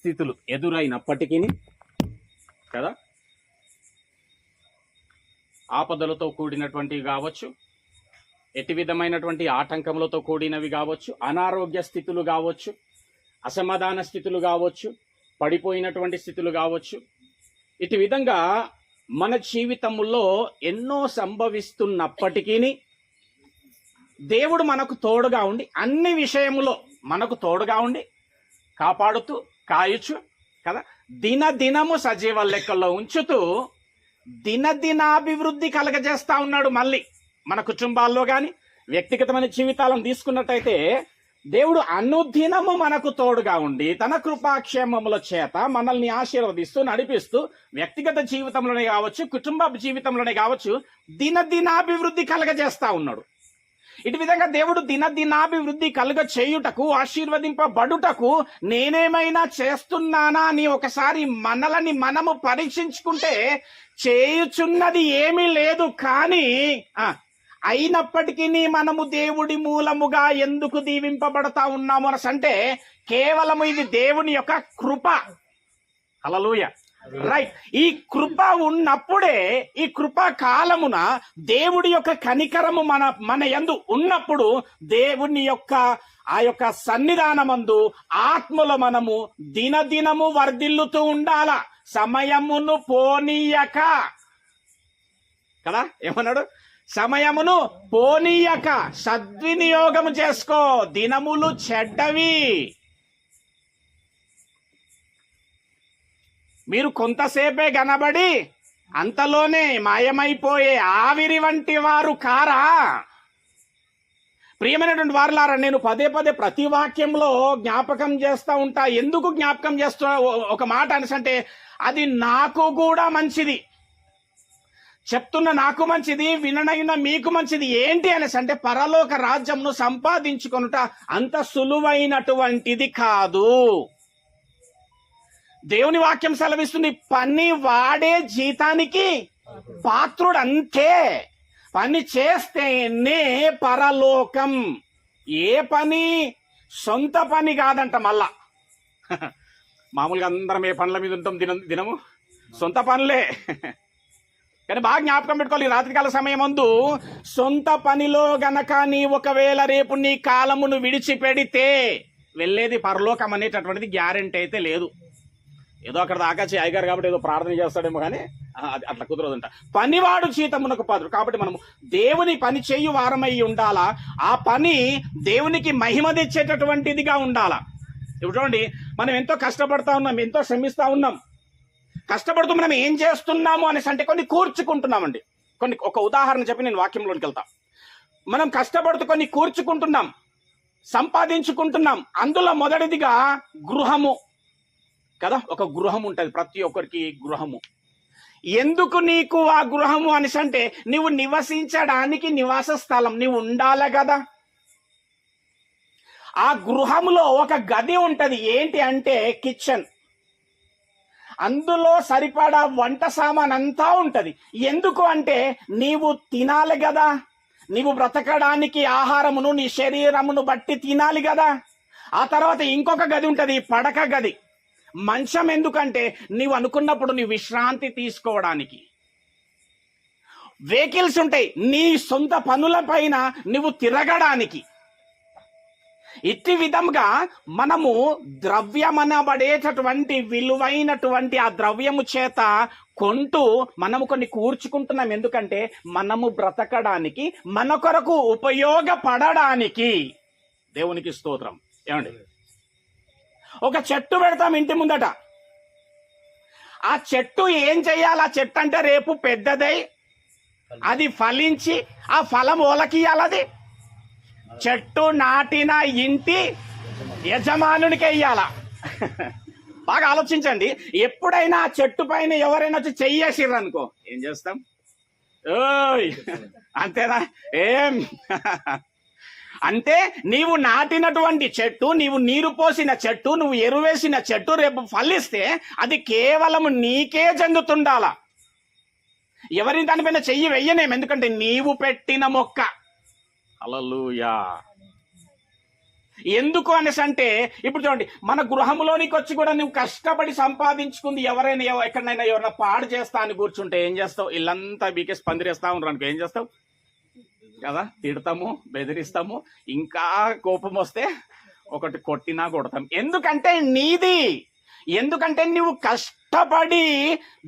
పరిస్థితులు ఎదురైనప్పటికీ కదా, ఆపదలతో కూడినటువంటివి కావచ్చు, ఎట్టి విధమైనటువంటి ఆటంకములతో కూడినవి కావచ్చు, అనారోగ్య స్థితులు కావచ్చు, అసమాధాన స్థితులు కావచ్చు, పడిపోయినటువంటి స్థితులు కావచ్చు, ఇటు విధంగా మన జీవితంలో ఎన్నో సంభవిస్తున్నప్పటికీ దేవుడు మనకు తోడుగా ఉండి అన్ని విషయములో మనకు తోడుగా ఉండి కాపాడుతూ కాయచ్చు కదా, దినదినము సజీవ లెక్కల్లో ఉంచుతూ దినదినాభివృద్ధి కలగజేస్తా ఉన్నాడు. మళ్ళీ మన కుటుంబాల్లో కానీ వ్యక్తిగతమైన జీవితాలను తీసుకున్నట్టయితే దేవుడు అనుదినము మనకు తోడుగా ఉండి తన కృపాక్షేమముల చేత మనల్ని ఆశీర్వదిస్తూ నడిపిస్తూ వ్యక్తిగత జీవితంలోనే కావచ్చు, కుటుంబ జీవితంలోనే కావచ్చు, దినదినాభివృద్ధి కలగజేస్తా ఉన్నాడు. ఇటు విధంగా దేవుడు దినదినాభివృద్ధి కలుగ చేయుటకు, ఆశీర్వదింపబడుటకు నేనేమైనా చేస్తున్నానా అని ఒకసారి మనలని మనము పరీక్షించుకుంటే చేయుచున్నది ఏమీ లేదు. కానీ అయినప్పటికీ మనము దేవుడి మూలముగా ఎందుకు దీవింపబడతా ఉన్నాము అంటే కేవలము ఇది దేవుని యొక్క కృప. హల్లెలూయా. రైట్. ఈ కృప ఉన్నప్పుడే, ఈ కృపా కాలమున దేవుడి యొక్క కనికరము మన యందు ఉన్నప్పుడు దేవుని యొక్క ఆ యొక్క సన్నిధానమందు ఆత్మలో మనము దినదినము వర్ధిల్లుతూ ఉండాల. సమయమును పోనీయక కదా, ఏమన్నాడు? సమయమును పోనీయక సద్వినియోగము చేసుకో, దినములు చెడ్డవి. మీరు కొంతసేపే కనబడి అంతలోనే మాయమైపోయే ఆవిరి వంటి వారు కారా? ప్రియమైనటువంటి వారులారా, నేను పదే పదే ప్రతి వాక్యంలో జ్ఞాపకం చేస్తూ ఉంటా. ఎందుకు జ్ఞాపకం చేస్తున్నా ఒక మాట అంటే అది నాకు కూడా మంచిది, చెప్తున్న నాకు మంచిది, విననైన మీకు మంచిది. ఏంటి అంటే పరలోక రాజ్యంను సంపాదించుకొనుట అంత సులువైనటువంటిది కాదు. దేవుని వాక్యం సెలవిస్తుంది, పని వాడే జీతానికి పాత్రుడు. అంతే, పని చేస్తేనే పరలోకం. ఏ పని? సొంత పని కాదంట. మళ్ళా మామూలుగా అందరం ఏ పనుల మీద ఉంటాం దినము? సొంత పనులే. కానీ బాగా జ్ఞాపకం పెట్టుకోవాలి, రాత్రికాల సమయం ముందు సొంత పనిలో గనక నీ ఒకవేళ రేపు నీ కాలమును విడిచిపెడితే వెళ్ళేది పరలోకం అనేటటువంటిది గ్యారెంటీ అయితే లేదు. ఏదో అక్కడ దాకా అయ్యగారు కాబట్టి ఏదో ప్రార్థన చేస్తాడేమో, కానీ అట్లా కుదరదంట. పనివాడు జీతమునకు పాత్రుడు. కాబట్టి మనము దేవుని పని చేయు వారమై ఉండాలా. ఆ పని దేవునికి మహిమ తెచ్చేటటువంటిదిగా ఉండాలా. ఇప్పుడు చూడండి, మనం ఎంతో కష్టపడతా ఉన్నాం, ఎంతో శ్రమిస్తా ఉన్నాం. కష్టపడుతూ మనం ఏం చేస్తున్నాము అనేసి అంటే కొన్ని కూర్చుకుంటున్నామండి. ఒక ఉదాహరణ చెప్పి నేను వాక్యంలోనికి వెళ్తా. మనం కష్టపడుతూ కొన్ని కూర్చుకుంటున్నాం, సంపాదించుకుంటున్నాం. అందులో మొదటిదిగా గృహము కదా. ఒక గృహం ఉంటుంది, ప్రతి ఒక్కరికి గృహము. ఎందుకు నీకు ఆ గృహము అనేసి అంటే నువ్వు నివసించడానికి నివాస స్థలం నీవు ఉండాలి కదా. ఆ గృహములో ఒక గది ఉంటది. ఏంటి అంటే కిచెన్. అందులో సరిపడా వంట సామాన్ అంతా ఉంటది. ఎందుకు అంటే నీవు తినాలి కదా, నీవు బ్రతకడానికి ఆహారమును నీ శరీరమును బట్టి తినాలి కదా. ఆ తర్వాత ఇంకొక గది ఉంటది, పడక గది. మంచం ఎందుకంటే నీవు అనుకున్నప్పుడు నీ విశ్రాంతి తీసుకోవడానికి. వెహికల్స్ ఉంటాయి, నీ సొంత పనుల పైన నువ్వు తిరగడానికి. ఇట్టి విధంగా మనము ద్రవ్యమనబడేటటువంటి విలువైనటువంటి ఆ ద్రవ్యము చేత కొంటూ మనము కొన్ని కూర్చుకుంటున్నాం. ఎందుకంటే మనము బ్రతకడానికి, మన కొరకు ఉపయోగపడడానికి. దేవునికి స్తోత్రం. ఏమండి, ఒక చెట్టు పెడతాం ఇంటి ముందట. ఆ చెట్టు ఏం చెయ్యాలి? ఆ చెట్టు అంటే రేపు పెద్దదై అది ఫలించి ఆ ఫలం ఓలకియాలది. చెట్టు నాటిన ఇంటి యజమానునికి వెయ్యాల. బాగా ఆలోచించండి. ఎప్పుడైనా ఆ చెట్టు పైన ఎవరైనా వచ్చి చెయ్యేసిర్రు అనుకో, ఏం చేస్తాం? ఓయ్ అంతేనా? ఏం అంటే నీవు నాటినటువంటి చెట్టు, నీవు నీరు పోసిన చెట్టు, నువ్వు ఎరువేసిన చెట్టు రేపు ఫలిస్తే అది కేవలం నీకే చెందుతుండాల. ఎవరి దానిపైన చెయ్యి వెయ్యనేం, ఎందుకంటే నీవు పెట్టిన మొక్క. హల్లెలూయా. ఎందుకు అనేసి అంటే, ఇప్పుడు చూడండి, మన గృహంలోనికి వచ్చి కూడా నువ్వు కష్టపడి సంపాదించుకుంది ఎవరైనా ఎక్కడైనా ఎవరైనా పాడు చేస్తా అని కూర్చుంటే ఏం చేస్తావు? ఇల్లంతా బీకేసి పందిరేస్తా ఉన్నారు అనుకో, ఏం చేస్తావు కదా? తిడతాము, బెదిరిస్తాము, ఇంకా కోపం వస్తే ఒకటి కొట్టినా కొడతాం. ఎందుకంటే నీది, ఎందుకంటే నువ్వు కష్టపడి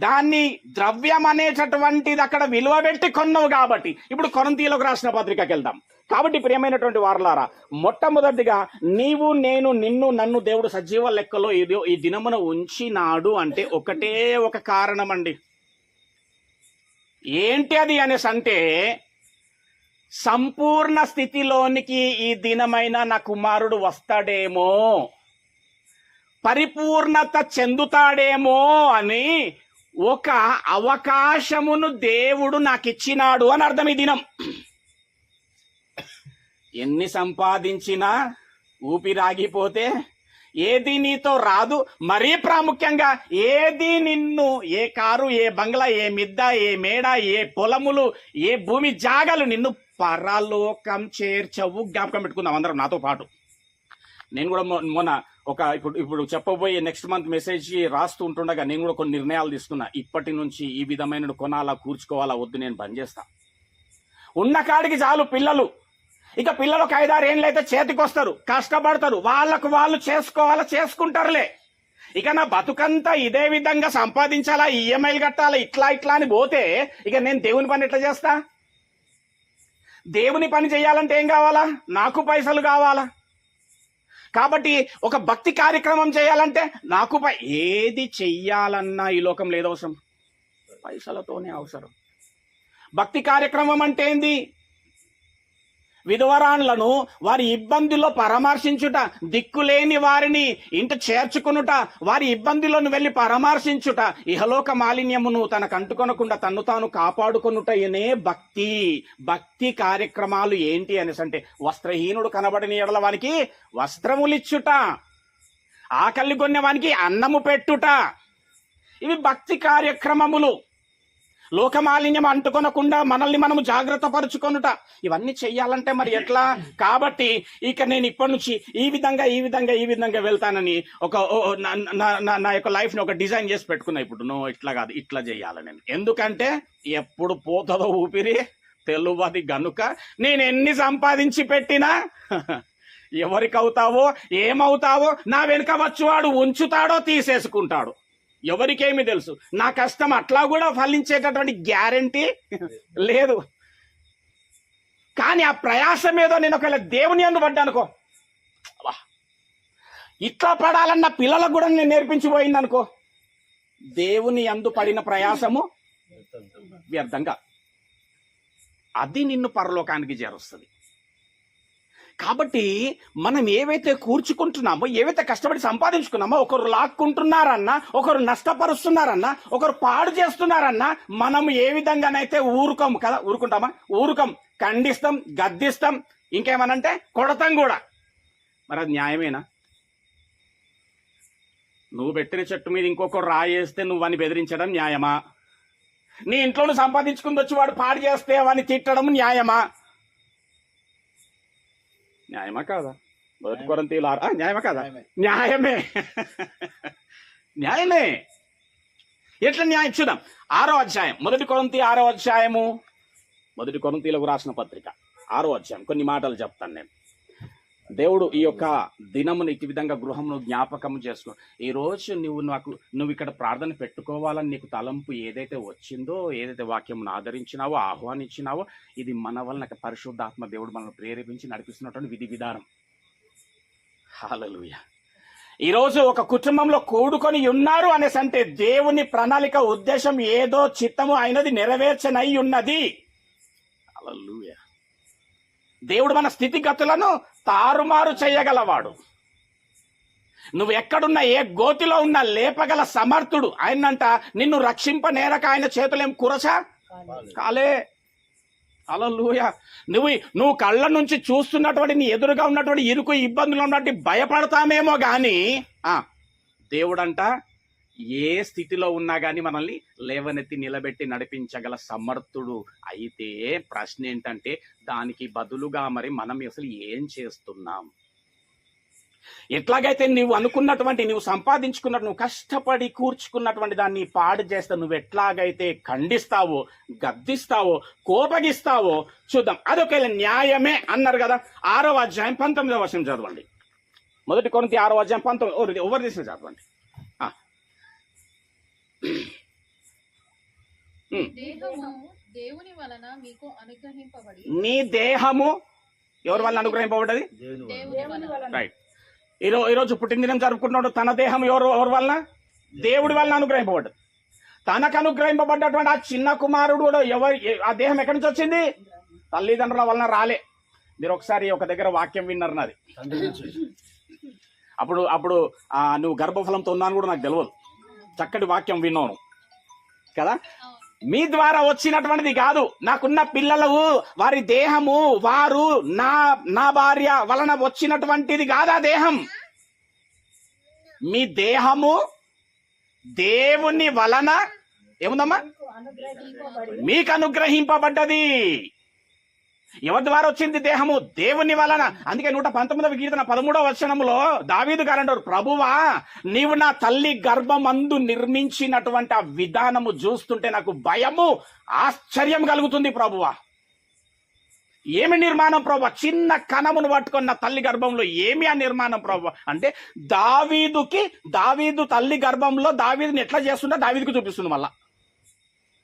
దాన్ని ద్రవ్యం అనేటటువంటిది అక్కడ విలువ పెట్టి కొన్నావు కాబట్టి. ఇప్పుడు కొరింథీయులకు రాసిన పత్రికకి వెళ్దాం. కాబట్టి ప్రియమైనటువంటి వారలారా, మొట్టమొదటిగా నీవు, నేను, నిన్ను, నన్ను దేవుడు సజీవ లెక్కలో ఈ దినమున ఉంచినాడు అంటే ఒకటే ఒక కారణం అండి. ఏంటి అది అనేసి అంటే, సంపూర్ణ స్థితిలోనికి ఈ దినమైన నా కుమారుడు వస్తాడేమో, పరిపూర్ణత చెందుతాడేమో అని ఒక అవకాశమును దేవుడు నాకు ఇచ్చినాడు అని అర్థం. ఈ దినం ఎన్ని సంపాదించినా ఊపిరాగిపోతే ఏది నీతో రాదు. మరీ ప్రాముఖ్యంగా ఏది నిన్ను, ఏ కారు, ఏ బంగ్లా, ఏ మిద్ద, ఏ మేడ, ఏ పొలములు, ఏ భూమి జాగలు నిన్ను పరలోకం చేర్చవు. జ్ఞాపకం పెట్టుకుందాం అందరం నాతో పాటు. నేను కూడా మొన్న ఇప్పుడు చెప్పబోయే నెక్స్ట్ మంత్ మెసేజ్ రాస్తూ ఉంటుండగా నేను కూడా కొన్ని నిర్ణయాలు తీసుకున్నా. ఇప్పటి నుంచి ఈ విధమైన కొనాలా, కూర్చుకోవాలా, వద్దు, నేను బంద్ చేస్తా. ఉన్న కాడికి చాలు. పిల్లలు ఇక పిల్లలకు 5-6 ఏళ్ళు అయితే చేతికి వస్తారు, కష్టపడతారు, వాళ్ళకు వాళ్ళు చేసుకోవాలా, చేసుకుంటారులే. ఇక నా బతుకంతా ఇదే విధంగా సంపాదించాలా, ఈఎంఐలు కట్టాలా, ఇట్లా అని పోతే ఇక నేను దేవుని పని ఎట్లా చేస్తా? దేవుని పని చేయాలంటే ఏం కావాలా? నాకు పైసలు కావాలా. కాబట్టి ఒక భక్తి కార్యక్రమం చేయాలంటే నాకు ఏది చెయ్యాలన్నా ఈ లోకంలో ఏదో అవసరం, పైసలతోనే అవసరం. భక్తి కార్యక్రమం అంటే ఏంది? విధవరాన్లను వారి ఇబ్బందుల్లో పరామర్శించుట, దిక్కులేని వారిని ఇంట చేర్చుకునుట, వారి ఇబ్బందులను వెళ్ళి పరామర్శించుట, ఇహలోక మాలిన్యమును తనకు అంటుకొనకుండా తన్ను తాను కాపాడుకొనుటనే భక్తి. భక్తి కార్యక్రమాలు ఏంటి అనేసి అంటే, వస్త్రహీనుడు కనబడిన ఎడల వానికి వస్త్రములిచ్చుట, ఆకలి కొన్న వానికి అన్నము పెట్టుట, ఇవి భక్తి కార్యక్రమములు. లోకమాలిన్యం అంటుకొనకుండా మనల్ని మనము జాగ్రత్త పరుచుకొనుట, ఇవన్నీ చెయ్యాలంటే మరి ఎట్లా? కాబట్టి ఇక నేను ఇప్పటి నుంచి ఈ విధంగా వెళ్తానని నా యొక్క లైఫ్ని ఒక డిజైన్ చేసి పెట్టుకున్నా. ఇప్పుడు నో, ఇట్లా కాదు, ఇట్లా చేయాలని. ఎందుకంటే ఎప్పుడు పోతుందో ఊపిరి తెలువది గనుక నేను ఎన్ని సంపాదించి పెట్టినా ఎవరికి అవుతావో ఏమవుతావో నా వెనుక వచ్చువాడు ఉంచుతాడో తీసేసుకుంటాడు, ఎవరికేమి తెలుసు. నా కష్టం అట్లా కూడా ఫలించేటటువంటి గ్యారంటీ లేదు. కానీ ఆ ప్రయాసం ఏదో నేను ఒకవేళ దేవుని యందు పడ్డానుకో, ఇట్లా పడాలన్న పిల్లలకు కూడా నేను నేర్పించిపోయింది అనుకో, దేవుని యందు పడిన ప్రయాసము వ్యర్థంగా, అది నిన్ను పరలోకానికి చేరుస్తుంది. కాబట్టి మనం ఏవైతే కూర్చుకుంటున్నామో, ఏవైతే కష్టపడి సంపాదించుకున్నామో, ఒకరు లాక్కుంటున్నారన్నా, ఒకరు నష్టపరుస్తున్నారన్నా, ఒకరు పాడు చేస్తున్నారన్నా, మనం ఏ విధంగానైతే ఊరుకోము కదా. ఊరుకుంటామా? ఊరుకోం. ఖండిస్తాం, గద్దిస్తాం, ఇంకేమనంటే కొడతాం కూడా. మరి అది న్యాయమేనా? నువ్వు పెట్టిన చెట్టు మీద ఇంకొకరు రాయేస్తే నువ్వని బెదిరించడం న్యాయమా? నీ ఇంట్లో నువ్వు సంపాదించుకుని వచ్చి వాడు పాడు చేస్తే వాడిని తిట్టడం న్యాయమా? న్యాయమా కాదా? 1 కొరింథీయులు 6 న్యాయమా కాదా? న్యాయమే. న్యాయమే. ఎట్లా న్యాయం చూద్దాం. 6వ అధ్యాయం, 1 కొరింథీ 6వ అధ్యాయము, 1 కొరింథీయులకు రాసిన పత్రిక 6వ అధ్యాయం కొన్ని మాటలు చెప్తాను నేను. దేవుడు ఈ యొక్క దినమును ఈ విధంగా గృహమును జ్ఞాపకం చేసుకో. ఈ రోజు నువ్వు ఇక్కడ ప్రార్థన పెట్టుకోవాలని నీకు తలంపు ఏదైతే వచ్చిందో, ఏదైతే వాక్యమును ఆదరించినావో, ఆహ్వానించినావో, ఇది మన వలన పరిశుద్ధాత్మ దేవుడు మనల్ని ప్రేరేపించి నడిపిస్తున్నటువంటి విధి విధానం. హల్లెలూయా. ఈరోజు ఒక కుటుంబంలో కూడుకొని ఉన్నారు అనేసి అంటే దేవుని ప్రణాళిక, ఉద్దేశం, ఏదో చిత్తము అయినది నెరవేర్చనై ఉన్నది. హల్లెలూయా. దేవుడు మన స్థితిగతులను తారుమారు చేయగలవాడు. నువ్వు ఎక్కడున్నా, ఏ గోతిలో ఉన్నా లేపగల సమర్థుడు ఆయనంట. నిన్ను రక్షింపనేరక ఆయన చేతులేం కురస కాలే. హల్లెలూయా. నువ్వు కళ్ళ నుంచి చూస్తున్నటువంటి, నీ ఎదురుగా ఉన్నటువంటి ఇరుకు ఇబ్బందులు ఉన్నటువంటి భయపడతామేమో గాని దేవుడంట ఏ స్థితిలో ఉన్నా కానీ మనల్ని లేవనెత్తి నిలబెట్టి నడిపించగల సమర్థుడు. అయితే ప్రశ్న ఏంటంటే దానికి బదులుగా మరి మనం అసలు ఏం చేస్తున్నాం? ఎట్లాగైతే నువ్వు అనుకున్నటువంటి, నువ్వు సంపాదించుకున్నట్టు, నువ్వు కష్టపడి కూర్చుకున్నటువంటి దాన్ని పాడు చేస్తే నువ్వు ఎట్లాగైతే ఖండిస్తావో, గద్దిస్తావో, కోపగిస్తావో చూద్దాం. అదొక న్యాయమే అన్నారు కదా. 6వ అధ్యాయం 19వ వచనం చదవండి. 1 కొరింథీ 6వ అధ్యాయం 19. ఎవరు తీసిన చదవండి. దేవుని వలన మీకు అనుగ్రహింపబడి. నీ దేహము ఎవరి వల్ల అనుగ్రహింపబడ్డది? రైట్. ఈరోజు పుట్టినదినం జరుపుకుంటున్నాడు. తన దేహం ఎవరి వలన? దేవుడి వలన అనుగ్రహింపబడ్డది. తనకు అనుగ్రహింపబడ్డటువంటి ఆ చిన్న కుమారుడు ఆ దేహం ఎక్కడి నుంచి వచ్చింది? తల్లిదండ్రుల వలన రాలే. మీరు ఒకసారి ఒక దగ్గర వాక్యం విన్నారు నాది. అప్పుడు నువ్వు గర్భఫలంతో ఉన్నాను కూడా నాకు తెలియదు. చక్కటి వాక్యం విన్నాను కదా. మీ ద్వారా వచ్చినటువంటిది కాదు. నాకున్న పిల్లలు, వారి దేహము, వారు నా భార్య వలన వచ్చినటువంటిది కాదు ఆ దేహం. మీ దేహము దేవుని వలన ఏముందమ్మా? మీకు అనుగ్రహింపబడ్డది. ఎవరి ద్వారా వచ్చింది దేహము? దేవుని వలన. అందుకే 119వ కీర్తన 13వ వచనంలో దావీదు గారు అంటారు, ప్రభువా నీవు నా తల్లి గర్భమందు నిర్మించినటువంటి ఆ విధానము చూస్తుంటే నాకు భయము, ఆశ్చర్యం కలుగుతుంది ప్రభువా. ఏమి నిర్మాణం ప్రభువా? చిన్న కణమును పట్టుకున్న తల్లి గర్భంలో ఏమి ఆ నిర్మాణం ప్రభువా అంటే, దావీదు తల్లి గర్భంలో దావీదుని ఎట్లా చేస్తుందో దావీదుకు చూపిస్తుంది. మళ్ళా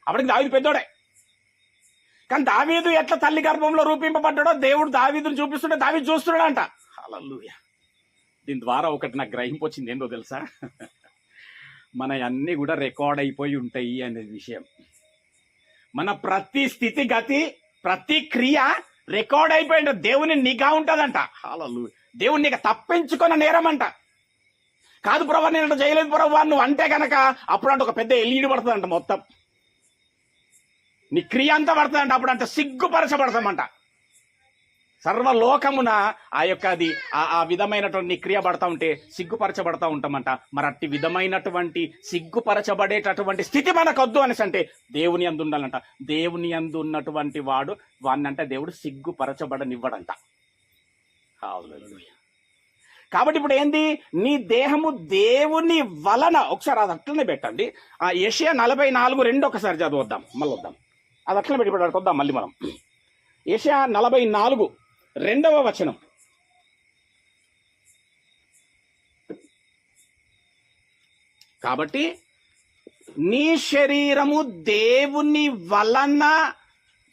అప్పటికి దావీదు పెద్దోడే, కానీ దావీదు ఎట్లా తల్లి గర్భంలో రూపింపబడ్డాడో దేవుడు దావీదుని చూపిస్తుంటే దావీదు చూస్తున్నాడంట. హల్లెలూయా. దీని ద్వారా ఒకటి నాకు గ్రహింపు వచ్చింది. ఏంటో తెలుసా? మన అన్నీ కూడా రికార్డ్ అయిపోయి ఉంటాయి అనే విషయం. మన ప్రతి స్థితిగతి, ప్రతి క్రియ రికార్డ్ అయిపోయింది. దేవుని నిఘా ఉంటుందంట. హల్లెలూయా. దేవుని నిఘా తప్పించుకున్న నేరం అంట. కాదు ప్రభు నేను చేయలేదు ప్రభు నువ్వు అంటే కనుక అప్పుడు అంటే ఒక పెద్ద ఎల్ఈడి పడుతుందంట. మొత్తం నీ క్రియ అంతా పడుతుందంట. అప్పుడు అంటే సిగ్గుపరచబడతామంట. సర్వలోకమున ఆ యొక్క అది ఆ విధమైనటువంటి క్రియ పడతా ఉంటే సిగ్గుపరచబడతా ఉంటామంట. మరి అట్టి విధమైనటువంటి సిగ్గుపరచబడేటటువంటి స్థితి మనకొద్దు అనేసి అంటే దేవుని యందు ఉండాలంట. దేవుని యందు ఉన్నటువంటి వాడు వాడినంటే దేవుడు సిగ్గుపరచబడనివ్వడంట. కాబట్టి ఇప్పుడు ఏంది? నీ దేహము దేవుని వలన. ఒకసారి అది అట్లనే పెట్టండి. ఆ యెషయా 44:2 ఒకసారి చదువుద్దాం, మళ్ళీ వద్దాం. అది అట్లనే పెట్టి వద్దాం మళ్ళీ మనం. యెషయా 44:2 వచనం. కాబట్టి నీ శరీరము దేవుని వలన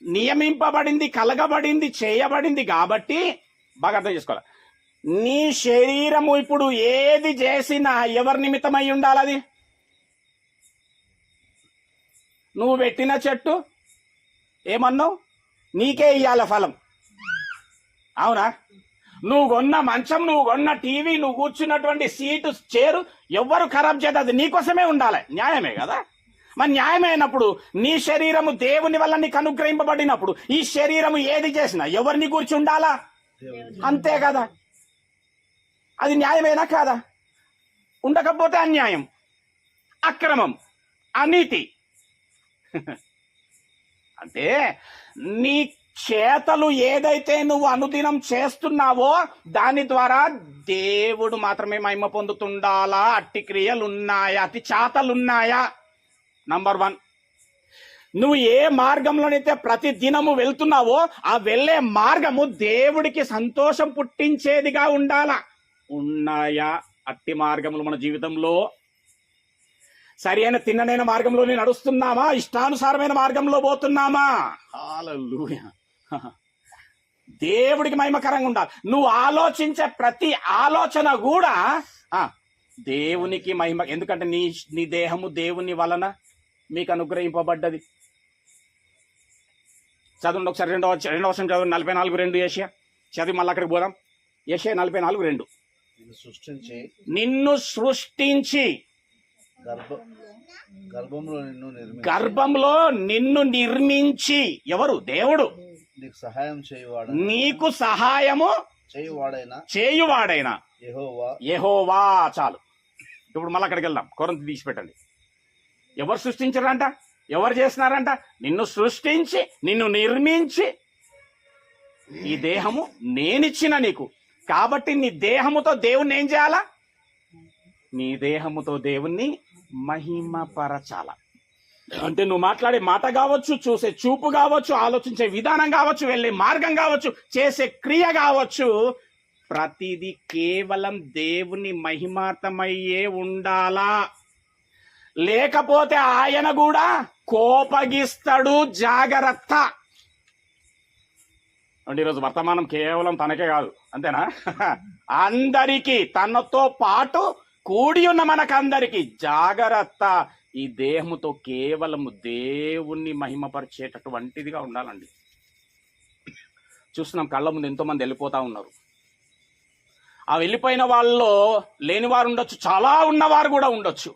నియమింపబడింది, కలగబడింది, చేయబడింది. కాబట్టి బాగా అర్థం చేసుకోవాలి. నీ శరీరము ఇప్పుడు ఏది చేసినా ఎవరి నిమిత్తమై ఉండాలి? అది నువ్వు పెట్టిన చెట్టు ఏమన్నావు? నీకే ఇయ్యాల ఫలం. అవునా? నువ్వు కొన్న మంచం, నువ్వు కొన్న టీవీ, నువ్వు కూర్చున్నటువంటి సీటు, చేరు ఎవ్వరు ఖరాబ్ చేయదు. అది నీకోసమే ఉండాలి. న్యాయమే కదా. మరి న్యాయమైనప్పుడు నీ శరీరము దేవుని వల్ల నీకు అనుగ్రహింపబడినప్పుడు ఈ శరీరము ఏది చేసినా ఎవరిని కూర్చి ఉండాలా? అంతే కదా. అది న్యాయమేనా కాదా? ఉండకపోతే అన్యాయం, అక్రమం, అనీతి. అంటే నీ చేతలు ఏదైతే నువ్వు అనుదినం చేస్తున్నావో దాని ద్వారా దేవుడు మాత్రమే మహిమ పొందుతుండాలా? అట్టి క్రియలున్నాయా? అట్టి చాతలున్నాయా? నంబర్ 1. నువ్వు ఏ మార్గంలోనైతే ప్రతి దినము వెళ్తున్నావో ఆ వెళ్ళే మార్గము దేవుడికి సంతోషం పుట్టించేదిగా ఉండాలా? ఉన్నాయా అట్టి మార్గములు మన జీవితంలో? సరి అయిన తిన్ననైన మార్గంలోనే నడుస్తున్నామా? ఇష్టానుసారమైన మార్గంలో పోతున్నామా? హల్లెలూయా. దేవుడికి మహిమకరంగా ఉండాలి. నువ్వు ఆలోచించే ప్రతి ఆలోచన కూడా దేవునికి మహిమ. ఎందుకంటే నీ దేహము దేవుని వలన మీకు అనుగ్రహింపబడ్డది. చదవండి ఒకసారి. రెండవ వర్షం చదవండి. 44:2 యెషయా చదివి మళ్ళీ అక్కడికి పోదాం. యెషయా 44:2. నిన్ను సృష్టించి గర్భంలో నిన్ను నిర్మించి ఎవరు? దేవుడు. నీకు సహాయము చేయువాడైనా యెహోవా. చాలు. ఇప్పుడు మళ్ళీ అక్కడికి వెళ్దాం. కొరంత తీసి పెట్టండి. ఎవరు సృష్టించారంట? ఎవరు చేస్తున్నారంట? నిన్ను సృష్టించి నిన్ను నిర్మించి ఈ దేహము నేనిచ్చిన నీకు. కాబట్టి నీ దేహముతో దేవుణ్ణి ఏం చేయాలా? నీ దేహముతో దేవుణ్ణి మహిమపరచాల. అంటే నువ్వు మాట్లాడే మాట కావచ్చు, చూసే చూపు కావచ్చు, ఆలోచించే విధానం కావచ్చు, వెళ్ళే మార్గం కావచ్చు, చేసే క్రియ కావచ్చు, ప్రతిదీ కేవలం దేవుని మహిమార్థమయ్యే ఉండాలా. లేకపోతే ఆయన కూడా కోపగిస్తాడు. జాగ్రత్త. అంటే ఈరోజు వర్తమానం కేవలం తనకే కాదు, అంతేనా? అందరికీ, తనతో పాటు కూడి ఉన్న మనకందరికి జాగ్రత్త. ఈ దేహముతో కేవలము దేవుణ్ణి మహిమపరిచేటటువంటిదిగా ఉండాలండి. చూస్తున్నాం కళ్ళ ముందు ఎంతో మంది వెళ్ళిపోతా ఉన్నారు. ఆ వెళ్ళిపోయిన వాళ్ళలో లేనివారు ఉండొచ్చు, చాలా ఉన్నవారు కూడా ఉండొచ్చు.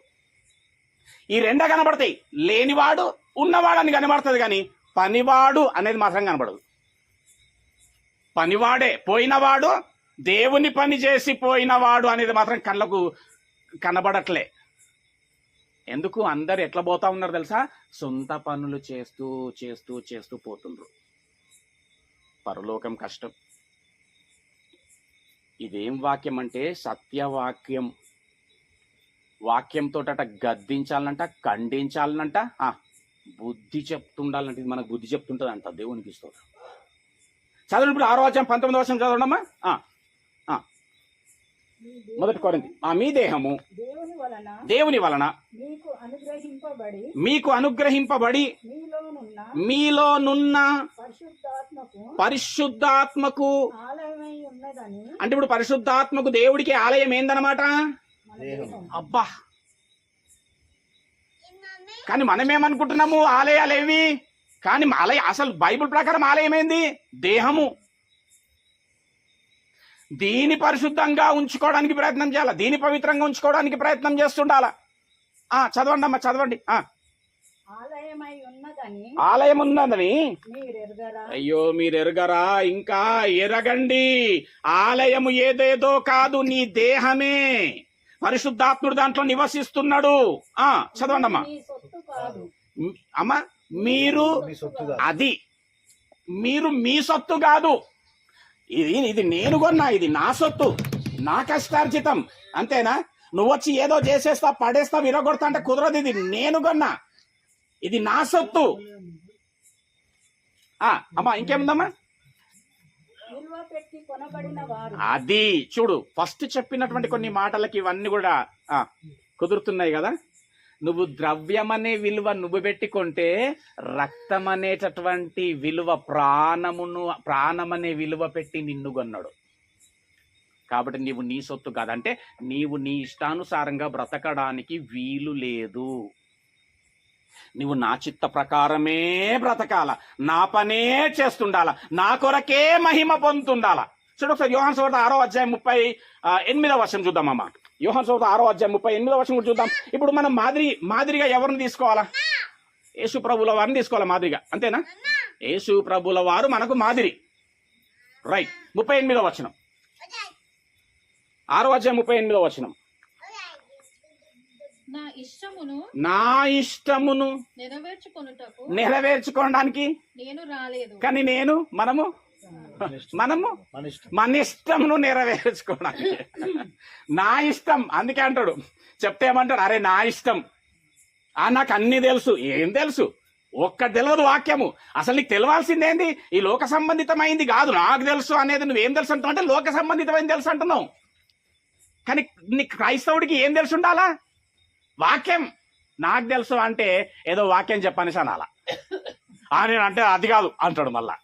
ఈ రెండే కనబడతాయి. లేనివాడు ఉన్నవాడు అని కనబడుతుంది, కానీ పనివాడు అనేది మాత్రం కనబడదు. పనివాడే, పోయినవాడు, దేవుని పని చేసి పోయినవాడు అనేది మాత్రం కళ్ళకు కనబడట్లే. ఎందుకు? అందరు ఎట్లా పోతా ఉన్నారు తెలుసా? సొంత పనులు చేస్తూ చేస్తూ చేస్తూ పోతుండ్రు. పరలోకం కష్టం. ఇదేం వాక్యం అంటే సత్యవాక్యం. వాక్యంతో గద్దించాలనంట, ఖండించాలనంట, బుద్ధి చెప్తుండాలంటే, ఇది మనకు బుద్ధి చెప్తుంటదంట. దేవునికి ఇస్తుంది. చదవండి ఇప్పుడు 6వ అధ్యాయం 19వ వచనం చదవండమ్మా. మొదటి కొరింథీ. మీ దేహము దేవుని వలన మీకు అనుగ్రహింపబడి మీలోనున్న పరిశుద్ధాత్మకు అంటే ఇప్పుడు పరిశుద్ధాత్మకు దేవుడికి ఆలయం ఏందన్నమాట? అబ్బా, కానీ మనమేమనుకుంటున్నాము ఆలయాలు ఏవి? కానీ ఆలయం అసలు బైబిల్ ప్రకారం ఆలయం ఏంది? దేహము. దీని పరిశుద్ధంగా ఉంచుకోవడానికి ప్రయత్నం చేయాలి, దీని పవిత్రంగా ఉంచుకోవడానికి ప్రయత్నం చేస్తుండాల. చదవండి అమ్మా, చదవండి. ఆలయం ఉన్నదని అయ్యో మీరు ఎరగరా? ఇంకా ఎరగండి. ఆలయము ఏదేదో కాదు, నీ దేహమే. పరిశుద్ధాత్ముడు దాంట్లో నివసిస్తున్నాడు. చదవండి అమ్మా. అమ్మా, మీరు అది మీరు మీ సొత్తు కాదు. ఇది నేను కొన్నా, ఇది నా సొత్తు, నా కష్టార్జితం. అంతేనా? నువ్వు వచ్చి ఏదో చేసేస్తా, పడేస్తా, విరగొడతా అంటే కుదరదు. ఇది నేను కొన్నా, ఇది నా సొత్తు. అమ్మా ఇంకేముందమ్మా? అది చూడు, ఫస్ట్ చెప్పినటువంటి కొన్ని మాటలకి ఇవన్నీ కూడా కుదురుతున్నాయి కదా. నువ్వు ద్రవ్యం అనే విలువ నువ్వు పెట్టుకుంటే, రక్తం అనేటటువంటి విలువ, ప్రాణమనే విలువ పెట్టి నిన్ను కొన్నాడు. కాబట్టి నీవు నీ సొత్తు కాదంటే నీవు నీ ఇష్టానుసారంగా బ్రతకడానికి వీలు లేదు. నువ్వు నా చిత్త ప్రకారమే బ్రతకాల, నా పనే చేస్తుండాల, నా కొరకే మహిమ పొందుతుండాల. చూడు ఒకసారి యోహాను సువార్త 6వ అధ్యాయం 38వ వచనం చూద్దామమ్మా. యోహాను సువార్త 6వ అధ్యాయం 38వ వచనం కూడా చూద్దాం. ఇప్పుడు మనం మాదిరిగా ఎవరిని తీసుకోవాలా? యేసు ప్రభుల వారిని తీసుకోవాలా మాదిరిగా, అంతేనా? యేసు ప్రభుల వారు మనకు మాదిరి. రైట్. 38వ వచనం, 6వ అధ్యాయం 38వ వచనం. నా ఇష్టమును నెరవేర్చుకోవడానికి నేను రాలేదు, కానీ మనము మన ఇష్టమును నెరవేర్చుకోవడానికి. నా ఇష్టం. అందుకే అంటాడు, చెప్తే ఏమంటాడు? అరే నా ఇష్టం, నాకు అన్ని తెలుసు. ఏం తెలుసు? ఒక్కటి తెలియదు వాక్యము. అసలు నీకు తెలియాల్సిందేంది? ఈ లోక సంబంధితమైంది కాదు. నాకు తెలుసు అనేది నువ్వేం తెలుసు అంటావు అంటే లోక సంబంధితమైంది తెలుసు అంటున్నావు. కానీ నీ క్రైస్తవుడికి ఏం తెలుసు ఉండాలా? వాక్యం. నాకు తెలుసు అంటే ఏదో వాక్యం చెప్పనేసి అనాలా. నేను అంటే అది కాదు అంటాడు మళ్ళా.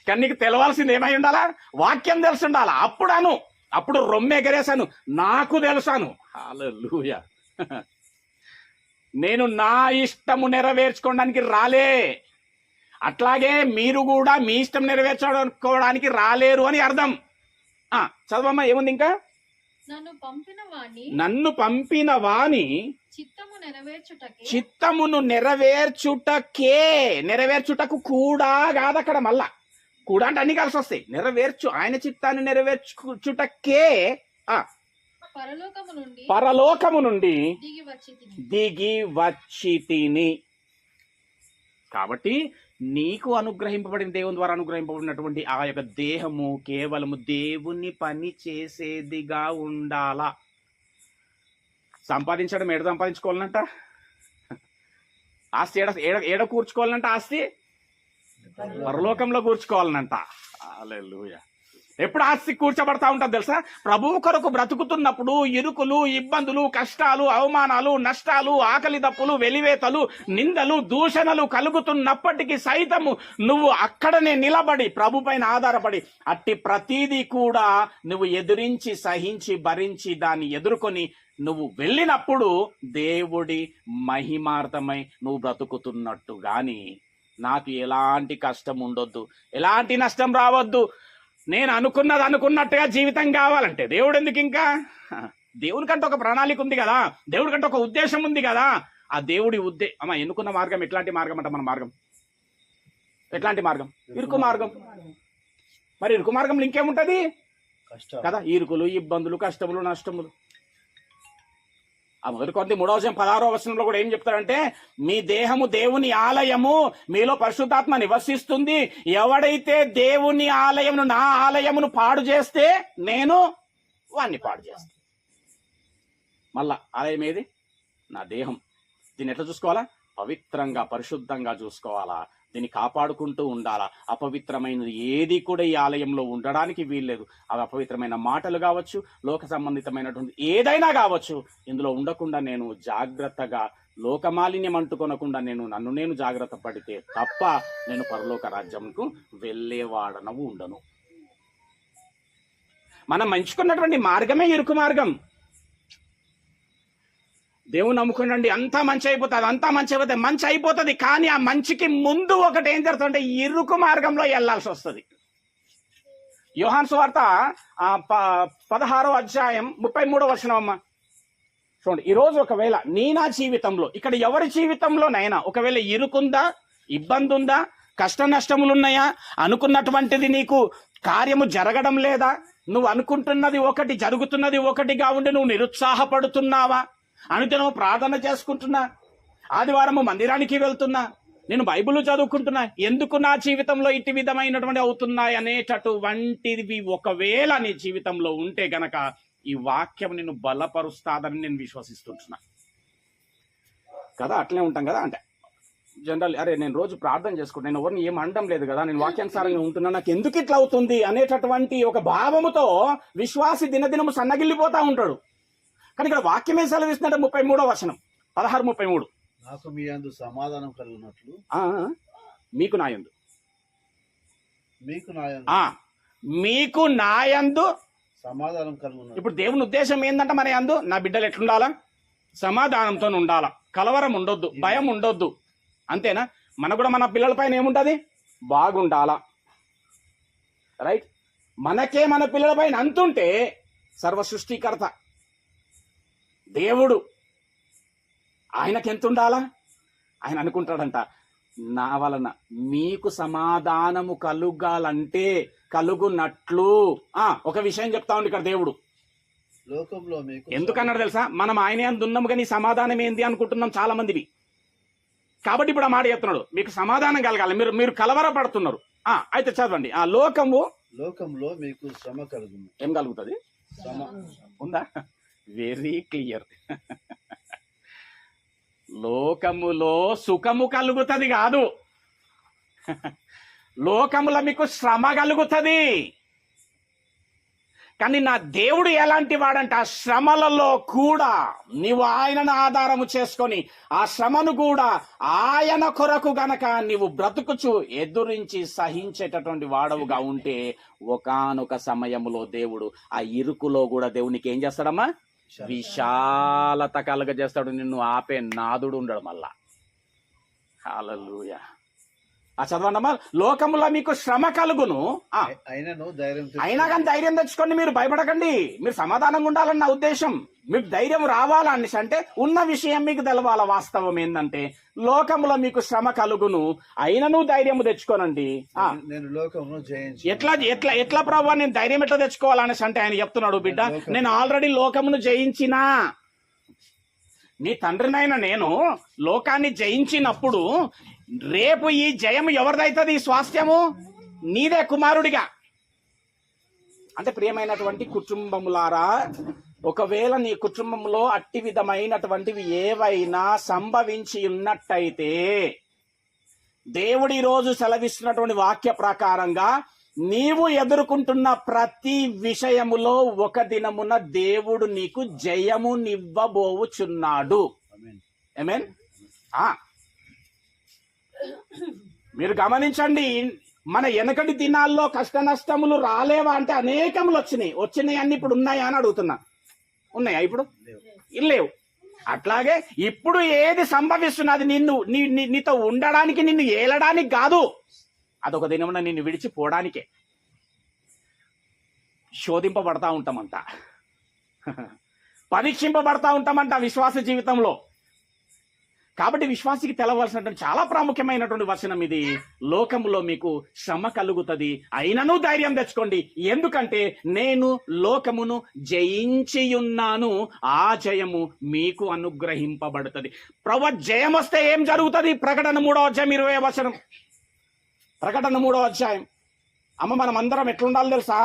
కానీ నీకు తెలవాల్సింది ఏమై ఉండాలా? వాక్యం తెలిసి ఉండాలా. అప్పుడు రొమ్మె ఎగరేశాను, నాకు తెలుసాను. హల్లెలూయా. నేను నా ఇష్టము నెరవేర్చుకోవడానికి రాలే. అట్లాగే మీరు కూడా మీ ఇష్టం నెరవేర్చుకోవడానికి రాలేరు అని అర్థం. చదవమ్మా, ఏముంది ఇంకా? నన్ను పంపిన వాని చిత్తమును నెరవేర్చుటకు కూడా కాదు అక్కడ. మళ్ళా కూడా అంటే అన్ని కలిసి వస్తాయి. ఆయన చిత్తాన్ని నెరవేర్చుటకే పరలోకము నుండి దిగి వచ్చి తిని. కాబట్టి నీకు అనుగ్రహింపబడిన దేవుని ద్వారా అనుగ్రహింపబడినటువంటి ఆ యొక్క దేహము కేవలము దేవుని పని చేసేదిగా ఉండాలా. సంపాదించడం ఏడ సంపాదించుకోవాలంట, ఆస్తి ఏడ కూర్చుకోవాలంట, ఆస్తి పరలోకంలో కూర్చుకోవాలనంట. హల్లెలూయా. ఎప్పుడు ఆస్తి కూర్చోబడతా ఉంటుంది తెలుసా? ప్రభువు కొరకు బ్రతుకుతున్నప్పుడు ఇరుకులు, ఇబ్బందులు, కష్టాలు, అవమానాలు, నష్టాలు, ఆకలి దప్పులు, వెలివేతలు, నిందలు, దూషణలు కలుగుతున్నప్పటికీ సైతము నువ్వు అక్కడనే నిలబడి ప్రభు పైన ఆధారపడి అట్టి ప్రతీదీ కూడా నువ్వు ఎదిరించి, సహించి, భరించి దాన్ని ఎదుర్కొని నువ్వు వెళ్ళినప్పుడు దేవుడి మహిమార్థమై నువ్వు బ్రతుకుతున్నట్టు. గాని నాకు ఎలాంటి కష్టం ఉండొద్దు, ఎలాంటి నష్టం రావద్దు, నేను అనుకున్నది అనుకున్నట్టుగా జీవితం కావాలంటే దేవుడు ఎందుకు? ఇంకా దేవునికంటే ఒక ప్రణాళిక ఉంది కదా, దేవుడికంటే ఒక ఉద్దేశం ఉంది కదా. ఆ దేవుడి అమ్మ ఎన్నుకున్న మార్గం ఎట్లాంటి మార్గం అంట? మన మార్గం ఎట్లాంటి మార్గం? ఇరుకు మార్గం. మరి ఇరుకు మార్గంలో ఇంకేముంటది కదా? ఇరుకులు, ఇబ్బందులు, కష్టములు, నష్టములు. ఆ 1 కొరింథీ 3:16 కూడా ఏం చెప్తారంటే, మీ దేహము దేవుని ఆలయము, మీలో పరిశుద్ధాత్మ నివసిస్తుంది. ఎవడైతే దేవుని ఆలయమును, నా ఆలయమును పాడు చేస్తే నేను వాణ్ణి పాడు చేస్తాను. మళ్ళా ఆలయం ఏది? నా దేహం. దీన్ని ఎట్లా చూసుకోవాలా? పవిత్రంగా, పరిశుద్ధంగా చూసుకోవాలా. దీన్ని కాపాడుకుంటూ ఉండాలా. అపవిత్రమైనది ఏది కూడా ఈ ఆలయంలో ఉండడానికి వీల్లేదు. అవి అపవిత్రమైన మాటలు కావచ్చు, లోక సంబంధితమైనటువంటి ఏదైనా కావచ్చు, ఇందులో ఉండకుండా నేను జాగ్రత్తగా, లోకమాలిన్యం అంటుకొనకుండా నన్ను నేను జాగ్రత్త పడితే తప్ప నేను పరలోక రాజ్యంకు వెళ్ళేవాడనవు ఉండను. మనం ఎంచుకున్నటువంటి మార్గమే ఇరుకు మార్గం. దేవుని నమ్ముకునండి, అంతా మంచి అయిపోతుంది, అంతా మంచి అయిపోతుంది. కానీ ఆ మంచికి ముందు ఒకటి ఏం జరుగుతుందంటే ఇరుకు మార్గంలో వెళ్ళాల్సి వస్తుంది. యోహాను సువార్త 16:33 అమ్మ చూడండి. ఈరోజు ఒకవేళ నా జీవితంలో, ఇక్కడ ఎవరి జీవితంలోనైనా ఒకవేళ ఇరుకుందా, ఇబ్బంది ఉందా, కష్ట నష్టములున్నాయా, అనుకున్నటువంటిది నీకు కార్యము జరగడం లేదా, నువ్వు అనుకుంటున్నది ఒకటి జరుగుతున్నది ఒకటిగా ఉండి నువ్వు నిరుత్సాహపడుతున్నావా, అనుదినము ప్రార్థన చేసుకుంటున్నా, ఆదివారము మందిరానికి వెళ్తున్నా, నేను బైబిల్ చదువుకుంటున్నా, ఎందుకు నా జీవితంలో ఇటు విధమైనటువంటి అవుతున్నాయి అనేటటువంటివి ఒకవేళ నీ జీవితంలో ఉంటే గనక ఈ వాక్యం నిన్ను బలపరుస్తాదని నేను విశ్వసిస్తుంటున్నా కదా. అట్లనే ఉంటాం కదా. అంటే జనరల్, అరే నేను రోజు ప్రార్థన చేసుకుంటా, నేను ఎవరిని ఏం అనడం లేదు కదా, నేను వాక్యానుసారంగా ఉంటున్నా, నాకు ఎందుకు ఇట్లా అవుతుంది అనేటటువంటి ఒక భావముతో విశ్వాసి దినదినము సన్నగిల్లిపోతా ఉంటాడు. కానీ ఇక్కడ వాక్యమే సెలవిస్తుందంటే 33 16:33 నాకు మీ యందు సమాధానం కలిగినట్లు మీకు నా యందు మీకు నా యందు సమాధానం కలిగినట్లు. ఇప్పుడు దేవుని ఉద్దేశం ఏంటంటే మన యందు నా బిడ్డలు ఎట్లుండాలా? సమాధానంతో ఉండాలా, కలవరం ఉండొద్దు, భయం ఉండొద్దు. అంతేనా? మనకు కూడా మన పిల్లల పైన ఏముంటది? బాగుండాలా. రైట్? మనకే మన పిల్లల పైన అంతుంటే సర్వ సృష్టికర్త దేవుడు ఆయనకెంత ఉండాలా? ఆయన అనుకుంటాడంట, నా వలన మీకు సమాధానము కలుగాలంటే కలుగునట్లు. ఒక విషయం చెప్తా ఉంది ఇక్కడ దేవుడు. లోకంలో మీకు ఎందుకన్నాడు తెలుసా? మనం ఆయనే అందున్నాము కానీ సమాధానం ఏంది అనుకుంటున్నాం చాలా మందివి. కాబట్టి ఇప్పుడు ఆ మాట చెప్తున్నాడు, మీకు సమాధానం కలగాలి, మీరు కలవరపడుతున్నారు. అయితే చదవండి. ఆ లోకంలో మీకు శ్రమ కలుగును. ఏం కలుగుతుంది? ఉందా? Very clear. లోకములో సుఖము కలుగుతుంది కాదు, లోకములో మీకు శ్రమ కలుగుతుంది. కానీ నా దేవుడు ఎలాంటి వాడంటే ఆ శ్రమలలో కూడా నీవు ఆయనను ఆధారము చేసుకొని ఆ శ్రమను కూడా ఆయన కొరకు గనక నీవు బ్రతుకుచు ఎదురించి సహించేటటువంటి వాడవుగా ఉంటే ఒకానొక సమయములో దేవుడు ఆ ఇరుకులో కూడా దేవునికి ఏం చేస్తాడమ్మా? విశాలత కలుగజేస్తాడు. నిన్ను ఆపే నాదుడు ఉండడు మళ్ళా. హల్లెలూయా. చదవండమ్మా. లోకములో మీకు శ్రమ కలుగును, అయినా కానీ ధైర్యం తెచ్చుకోండి, మీరు భయపడకండి, మీరు సమాధానంగా ఉండాలని నా ఉద్దేశం. మీకు ధైర్యం రావాలని అంటే ఉన్న విషయం మీకు తెలవాల. వాస్తవం ఏంటంటే లోకములో మీకు శ్రమ కలుగును, అయినను ధైర్యము తెచ్చుకోనండి. నేను లోకమును జయించి ఎట్లా ప్రభు నేను ధైర్యం ఎట్లా తెచ్చుకోవాలనేసి అంటే ఆయన చెప్తున్నాడు, బిడ్డ నేను ఆల్రెడీ లోకమును జయించినా. నీ తండ్రినైనా నేను లోకాన్ని జయించినప్పుడు రేపు ఈ జయం ఎవరిదైతుంది? ఈ స్వాస్థ్యము నీదే కుమారుడిగా. అంటే ప్రియమైనటువంటి కుటుంబములారా, ఒకవేళ నీ కుటుంబంలో అట్టి విధమైనటువంటివి ఏవైనా సంభవించి ఉన్నట్టయితే దేవుడి రోజు సెలవిస్తున్నటువంటి వాక్య ప్రకారంగా నీవు ఎదుర్కొంటున్న ప్రతి విషయములో ఒక దినమున దేవుడు నీకు జయమునివ్వబోచున్నాడు. ఆమేన్. మీరు గమనించండి, మన వెనకటి దినాల్లో కష్ట నష్టములు రాలేవా అంటే అనేకములు వచ్చినాయి అన్ని ఇప్పుడు ఉన్నాయా అని అడుగుతున్నా. ఉన్నాయా ఇప్పుడు? లేవు. అట్లాగే ఇప్పుడు ఏది సంభవిస్తున్నది నీతో ఉండడానికి, నిన్ను ఏలడానికి కాదు. అదొక దినమున నిన్ను విడిచిపోవడానికే. శోధింపబడతా ఉంటామంట, పరీక్షింపబడతా ఉంటామంట విశ్వాస జీవితంలో. కాబట్టి విశ్వాసికి తెలవలసినటువంటి చాలా ప్రాముఖ్యమైనటువంటి వచనం ఇది. లోకములో మీకు శ్రమ కలుగుతుంది, అయినను ధైర్యం తెచ్చుకోండి, ఎందుకంటే నేను లోకమును జయించియున్నాను, ఆ జయము మీకు అనుగ్రహింపబడుతుంది. జయం వస్తే ఏం జరుగుతుంది? ప్రకటన 3వ అధ్యాయం 20వ వచనం. ప్రకటన 3వ అధ్యాయం. మనం అందరం ఎట్లుండాలి తెలుసా?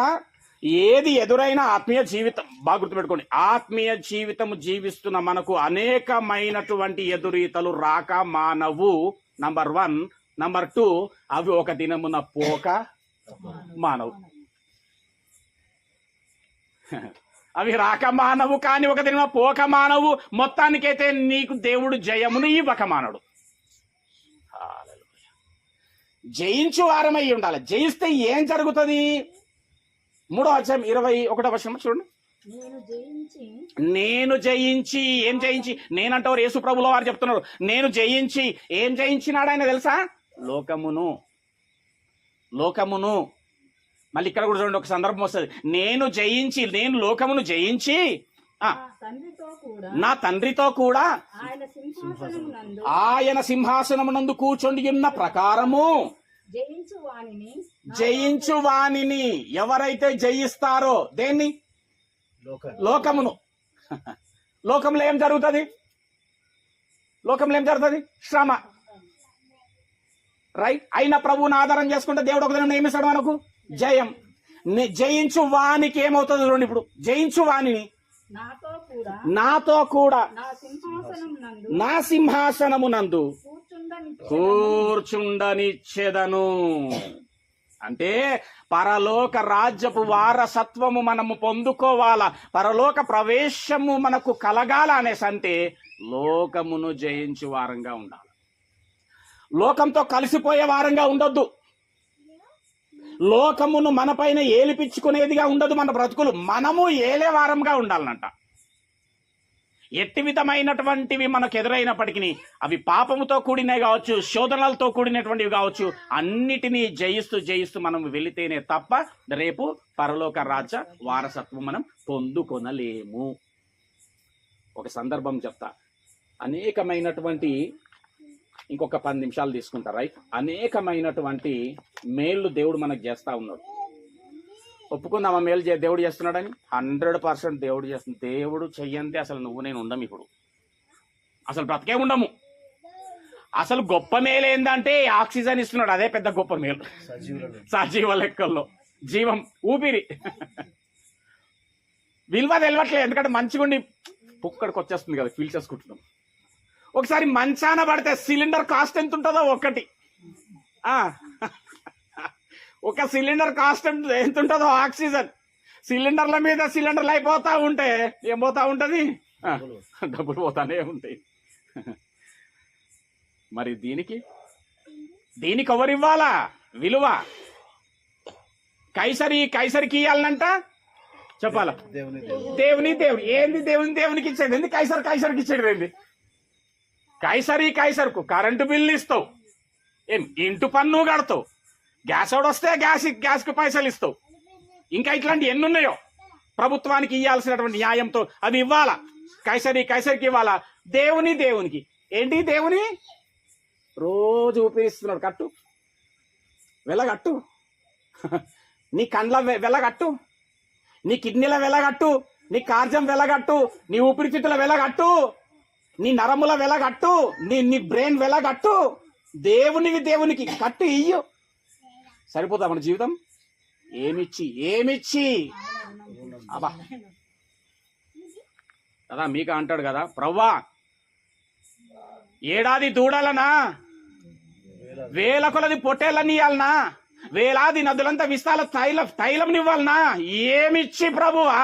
ఏది ఎదురైనా ఆత్మీయ జీవితం, బాగా గుర్తుపెట్టుకోండి, ఆత్మీయ జీవితం జీవిస్తున్న మనకు అనేకమైనటువంటి ఎదురీతలు రాక మానవు. నంబర్ 1. నంబర్ 2, అవి ఒక దినమున పోక మానవు. అవి రాక మానవు, కానీ ఒక దినమున పోక మానవు. మొత్తానికైతే నీకు దేవుడు జయమును ఇవ్వక మానడు. జయించు వారమై ఉండాలి. జయిస్తే ఏం జరుగుతుంది? 3వ అధ్యాయం 21వ వచనం చూడండి. నేను జయించి, ఏం జయించి? నేనంటారు యేసు ప్రభుల వారు చెప్తున్నారు. నేను జయించి, ఏం జయించినాడు ఆయన తెలుసా? లోకమును. మళ్ళీ ఇక్కడ కూడా చూడండి, ఒక సందర్భం వస్తుంది. నేను జయించి, నేను లోకమును జయించి నా తండ్రితో కూడా ఆయన సింహాసనమునందు కూర్చొని ఉన్న ప్రకారము జయించు వానిని. ఎవరైతే జయిస్తారో దేన్ని? లోకమును. లోకంలో ఏం జరుగుతుంది? శ్రమ. రైట్. అయిన ప్రభువుని ఆధారం చేసుకుంటే దేవుడు ఒక దినం ఏమిస్తాడు మనకు? జయం. జయించు వానికి ఏమవుతుంది చూడండి. ఇప్పుడు జయించు వానిని నాతో కూడా నా సింహాసనమునందు కూర్చుండనిచ్చెదను. అంటే పరలోక రాజ్యపు వారసత్వము మనము పొందుకోవాలా, పరలోక ప్రవేశము మనకు కలగాల అనేసి అంటే లోకమును జయించు వారంగా ఉండాలి. లోకంతో కలిసిపోయే వారంగా ఉండొద్దు. లోకమును మన పైన ఏలిపించుకునేదిగా ఉండదు మన బ్రతుకులు. మనము ఏలే వారంగా ఉండాలనంట. ఎట్టి విధమైనటువంటివి మనకు ఎదురైనప్పటికీ అవి పాపముతో కూడినవి కావచ్చు, శోధనలతో కూడినటువంటివి కావచ్చు, అన్నిటినీ జయిస్తూ మనం వెళితేనే తప్ప రేపు పరలోక రాజ్య వారసత్వం మనం పొందుకొనలేము. ఒక సందర్భం చెప్తా. అనేకమైనటువంటి, ఇంకొక 10 నిమిషాలు తీసుకుంటా, రైట్? అనేకమైనటువంటి మేళ్ళు దేవుడు మనకు చేస్తా ఉన్నాడు. ఒప్పుకుందామా మేలు దేవుడు చేస్తున్నాడని? 100% దేవుడు చేస్తుంది. దేవుడు చెయ్యంతే అసలు నువ్వు నేను ఉండం, ఇప్పుడు అసలు బ్రతికే ఉండము. అసలు గొప్ప మేలు ఏంటంటే ఆక్సిజన్ ఇస్తున్నాడు, అదే పెద్ద గొప్ప మేలు. సజీవ లెక్కల్లో జీవం, ఊపిరి. విలువ తెలియట్లేదు, ఎందుకంటే మంచిగుండి పుక్కడికి వచ్చేస్తుంది కదా, ఫీల్ చేసుకుంటున్నాం. ఒకసారి మంచాన పడితే సిలిండర్ కాస్ట్ ఎంత ఉంటుందో ఒకటి, ఒక సిలిండర్ కాస్ట్ ఎంత ఉంటుందో ఆక్సిజన్. సిలిండర్ల మీద సిలిండర్లు అయిపోతా ఉంటే ఏం పోతా ఉంటది? డబ్బులు పోతానే ఉంటాయి. మరి దీనికి ఎవరు ఇవ్వాలా విలువ? కైసరికి ఇవ్వాలనంట చెప్పాలా? దేవుని ఏంది? దేవునికి ఇచ్చేది ఏంది? కైసరికి ఇచ్చేది ఏంది? కైసరుకు కరెంటు బిల్లు ఇస్తావు, ఏం ఇంటి పన్ను కడతావు, గ్యాస్ వస్తే గ్యాస్కి పైసలు ఇస్తావు, ఇంకా ఇట్లాంటి ఎన్ని ఉన్నాయో ప్రభుత్వానికి ఇవ్వాల్సినటువంటి న్యాయంతో అవి ఇవ్వాలా. కైసరికి ఇవ్వాలా. దేవునికి ఏంటి? దేవుని రోజు ఊపిరిస్తున్నాడు, కట్టు, వెలగట్టు. నీ కండ్ల వెలగట్టు, నీ కిడ్నీల వెలగట్టు, నీ కార్జం వెలగట్టు, నీ ఊపిరితిత్తుల వెలగట్టు, నీ నరముల వెలగట్టు, నీ బ్రెయిన్ వెలగట్టు. దేవునికి కట్టు ఇయ్యు, సరిపోతా మన జీవితం. ఏమిచ్చి అబ్బా కదా మీకు అంటాడు కదా, ప్రవ్వా ఏడాది దూడాలనా, వేల కొలది పొట్టేళ్ళని ఇవ్వాలనా, వేలాది నదులంతా విస్తాల తైలం నివ్వాలనా, ఏమిచ్చి ప్రభువా,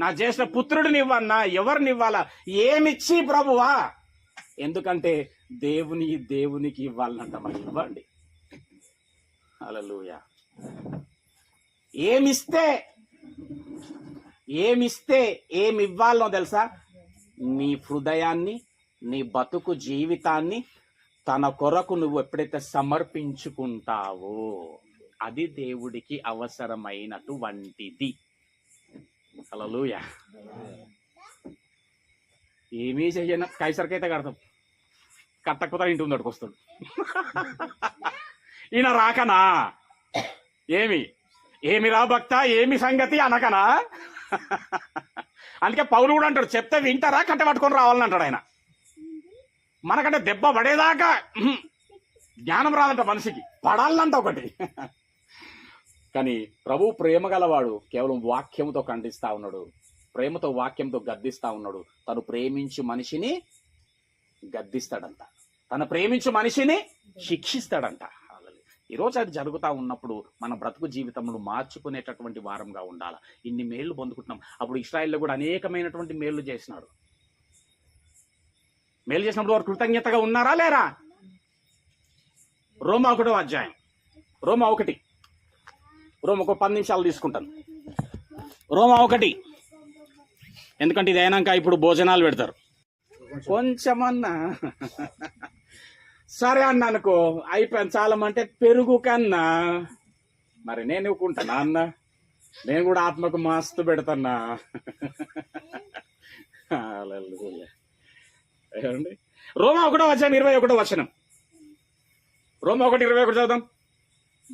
నా జ్యేష్ఠ పుత్రుడిని ఇవ్వన్నా, ఎవరిని ఇవ్వాలా, ఏమిచ్చి ప్రభువా. ఎందుకంటే దేవునికి ఇవ్వాలనంట, మరి ఇవ్వండి. హల్లెలూయా. ఏమిస్తే ఏమి ఇవ్వాలనో తెలుసా? నీ హృదయాన్ని, నీ బతుకు జీవితాన్ని తన కొరకు నువ్వు ఎప్పుడైతే సమర్పించుకుంటావో అది దేవుడికి అవసరమైనటువంటిది. హల్లెలూయా. ఏమీ చెయ్యను, కైసరికైతే కడతాం, కట్టకపోతే ఇంటి ముందడికి వస్తాడు. ఈయన రాకనా, ఏమి రా భక్త, ఏమి సంగతి అనకనా. అందుకే పౌలు కూడా అంటాడు, చెప్తే వింటారా, కట్ట పట్టుకొని రావాలని అంటాడు ఆయన. మనకంటే దెబ్బ పడేదాకా జ్ఞానం రాదంట మనిషికి, పడాలంట ఒకటి. కానీ ప్రభు ప్రేమ గలవాడు, కేవలం వాక్యంతో ఖండిస్తా ఉన్నాడు, ప్రేమతో వాక్యంతో గద్దిస్తా ఉన్నాడు. తను ప్రేమించు మనిషిని గద్దిస్తాడంట, తను ప్రేమించు మనిషిని శిక్షిస్తాడంట. ఈరోజు అది జరుగుతూ ఉన్నప్పుడు మన బ్రతుకు జీవితంలో మార్చుకునేటటువంటి వారంగా ఉండాలి. ఇన్ని మేళ్లు పొందుకుంటున్నాం. అప్పుడు ఇశ్రాయేల్లో కూడా అనేకమైనటువంటి మేళ్లు చేసినాడు. మేలు చేసినప్పుడు వారు కృతజ్ఞతగా ఉన్నారా లేరా? రోమా 1వ అధ్యాయం, రోమా 1, ఒక 10 నిమిషాలు తీసుకుంటాను. రోమా 1, ఎందుకంటే ఇది అయినాక ఇప్పుడు భోజనాలు పెడతారు. కొంచెమన్నా సరే అన్న అనుకో, అయిపోయింది చాలమంటే పెరుగు కన్నా మరి నేను ఇవ్వకుంటానా అన్న, నేను కూడా ఆత్మకు మస్తు పెడతానా. రోమా 1వ అధ్యాయం 21వ వచనం, రోమా 1:21 చదువుదాం.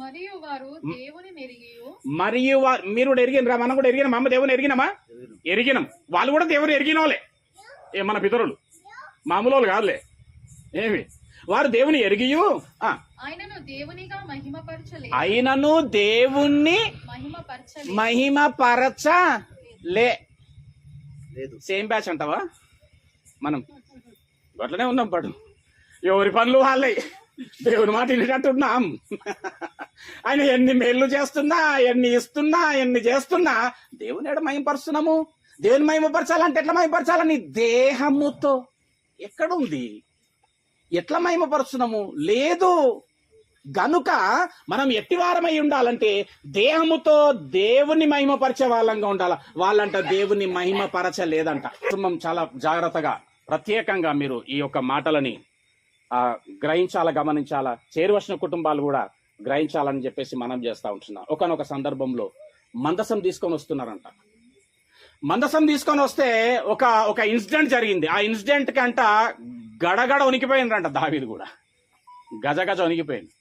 మరియు వారు దేవుని ఎరిగియు, మీరు కూడా ఎరిగినరా, మనం కూడా ఎరిగినాం. అమ్మ దేవుని ఎరిగినాం, వాళ్ళు కూడా దేవుని ఎరిగిన వాళ్ళే, మన పితరులు మామూలు వాళ్ళు కాదులే. ఏమి వారు దేవుని ఎరిగియు ఆయనను దేవుణ్ణి మహిమపరచలే. సేమ్ బ్యాచ్ అంటావా? మనం అట్లనే ఉన్నాం. పడు ఎవరి పనులు వాళ్ళే, దేవుని మాట వినేటట్టున్నాం. ఆయన ఎన్ని మేళ్ళు చేస్తున్నా, ఎన్ని ఇస్తున్నా, ఎన్ని చేస్తున్నా దేవుని ఎడ మహిమపరుస్తున్నాము. దేవుని మహిమపరచాలంటే ఎట్లా మహిమపరచాలని? దేహముతో. ఎక్కడుంది? ఎట్లా మహిమపరుస్తున్నాము? లేదు. గనుక మనం ఎట్టివారమై ఉండాలంటే దేహముతో దేవుని మహిమపరిచే వాళ్ళంగా ఉండాలి. వాళ్ళంట దేవుని మహిమపరచలేదంట. కుటుంబం చాలా జాగ్రత్తగా, ప్రత్యేకంగా మీరు ఈ యొక్క మాటలని గ్రహించాలా, గమనించాలా. చేరువచ్చిన కుటుంబాలు కూడా గ్రహించాలని చెప్పేసి మనం చేస్తూ ఉంటున్నాం. ఒకనొక సందర్భంలో మందసం తీసుకొని వస్తున్నారంట. మందసం తీసుకొని వస్తే ఒక ఇన్సిడెంట్ జరిగింది. ఆ ఇన్సిడెంట్ కంట గడగడ వణికిపోయిందంట. దావీదు కూడా గజగజ వణికిపోయింది.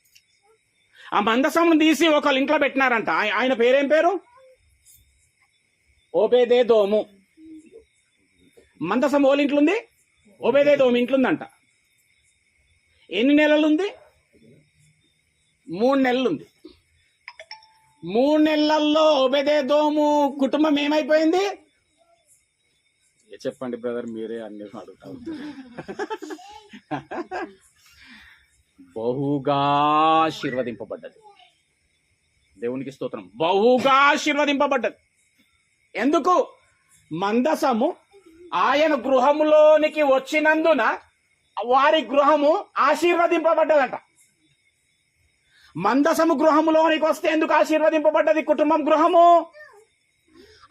ఆ మందసం తీసి ఒకళ్ళు ఇంట్లో పెట్టినారంట. ఆయన పేరేం పేరు? ఓబేదేదోము. మందసం ఓళ్ళ ఇంట్లో ఉంది, ఓబేదేదోము ఇంట్లో ఉందంట. ఎన్ని నెలలుంది? 3 నెలలుంది. 3 నెలల్లో ఓబేదేదోము కుటుంబం ఏమైపోయింది? చెప్పండి బ్రదర్, మీరే అన్ని అడుగుతారు. బహుగా ఆశీర్వదింపబడ్డది. దేవునికి స్తోత్రం. బహుగా ఆశీర్వదింపబడ్డది. ఎందుకు? మందసము ఆయన గృహములోనికి వచ్చినందున వారి గృహము ఆశీర్వదింపబడ్డదంట. మందసము గృహములోనికి వస్తే ఎందుకు ఆశీర్వదింపబడ్డది కుటుంబం, గృహము?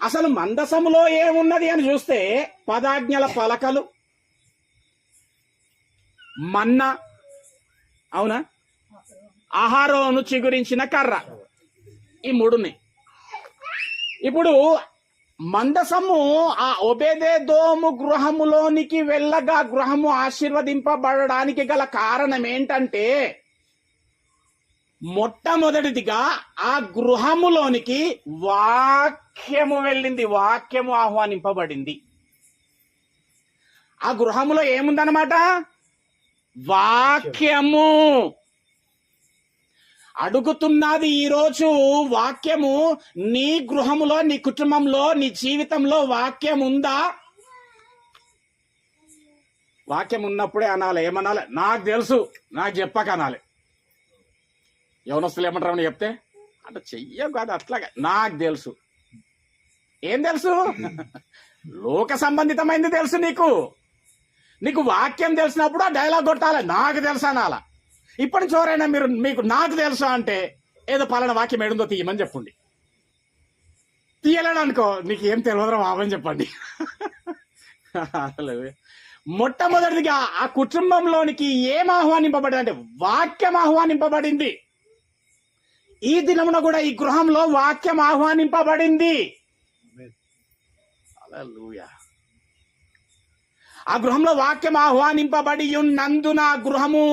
అసలు మందసములో ఏమున్నది అని చూస్తే 10 ఆజ్ఞల పలకలు, మన్నా, అవునా, ఆహారోను చిగురించిన కర్ర, ఈ 3 ఉన్నాయి. ఇప్పుడు మందసము ఆ ఓబేదేదోము గృహములోనికి వెళ్ళగా గృహము ఆశీర్వదింపబడడానికి గల కారణం ఏంటంటే, మొట్టమొదటిదిగా ఆ గృహములోనికి వాక్యము వెళ్ళింది, వాక్యము ఆహ్వానింపబడింది. ఆ గృహములో ఏముందన్నమాట? వాక్యము. అడుగుతున్నది ఈరోజు వాక్యము నీ గృహములో, నీ కుటుంబంలో, నీ జీవితంలో వాక్యం ఉందా? వాక్యం ఉన్నప్పుడే అనాలి. ఏమనాలి? నాకు తెలుసు, నాకు చెప్పక అనాలి. యవనస్తులు ఏమంటారని చెప్తే అంటే చెయ్యం కాదు, అట్లాగా నాకు తెలుసు. ఏం తెలుసు? లోక సంబంధితమైంది తెలుసు నీకు. నీకు వాక్యం తెలిసినప్పుడు ఆ డైలాగ్ కొట్టాలి, నాకు తెలుసు అనాల. ఇప్పటి నుంచి ఎవరైనా మీకు నాకు తెలుసా అంటే ఏదో పలానా వాక్యం ఏడుందో తీయమని చెప్పండి. తీయలేడు అనుకో, నీకు ఏం తెలియదురా బాబని చెప్పండి. మొట్టమొదటిగా ఆ కుటుంబంలోనికి ఏం ఆహ్వానింపబడింది అంటే వాక్యం ఆహ్వానింపబడింది. ఈ దినమున కూడా ఈ గృహంలో వాక్యం ఆహ్వానింపబడింది. హల్లెలూయా. ఆ గృహంలో వాక్యం ఆహ్వానింపబడి ఉన్నందున గృహము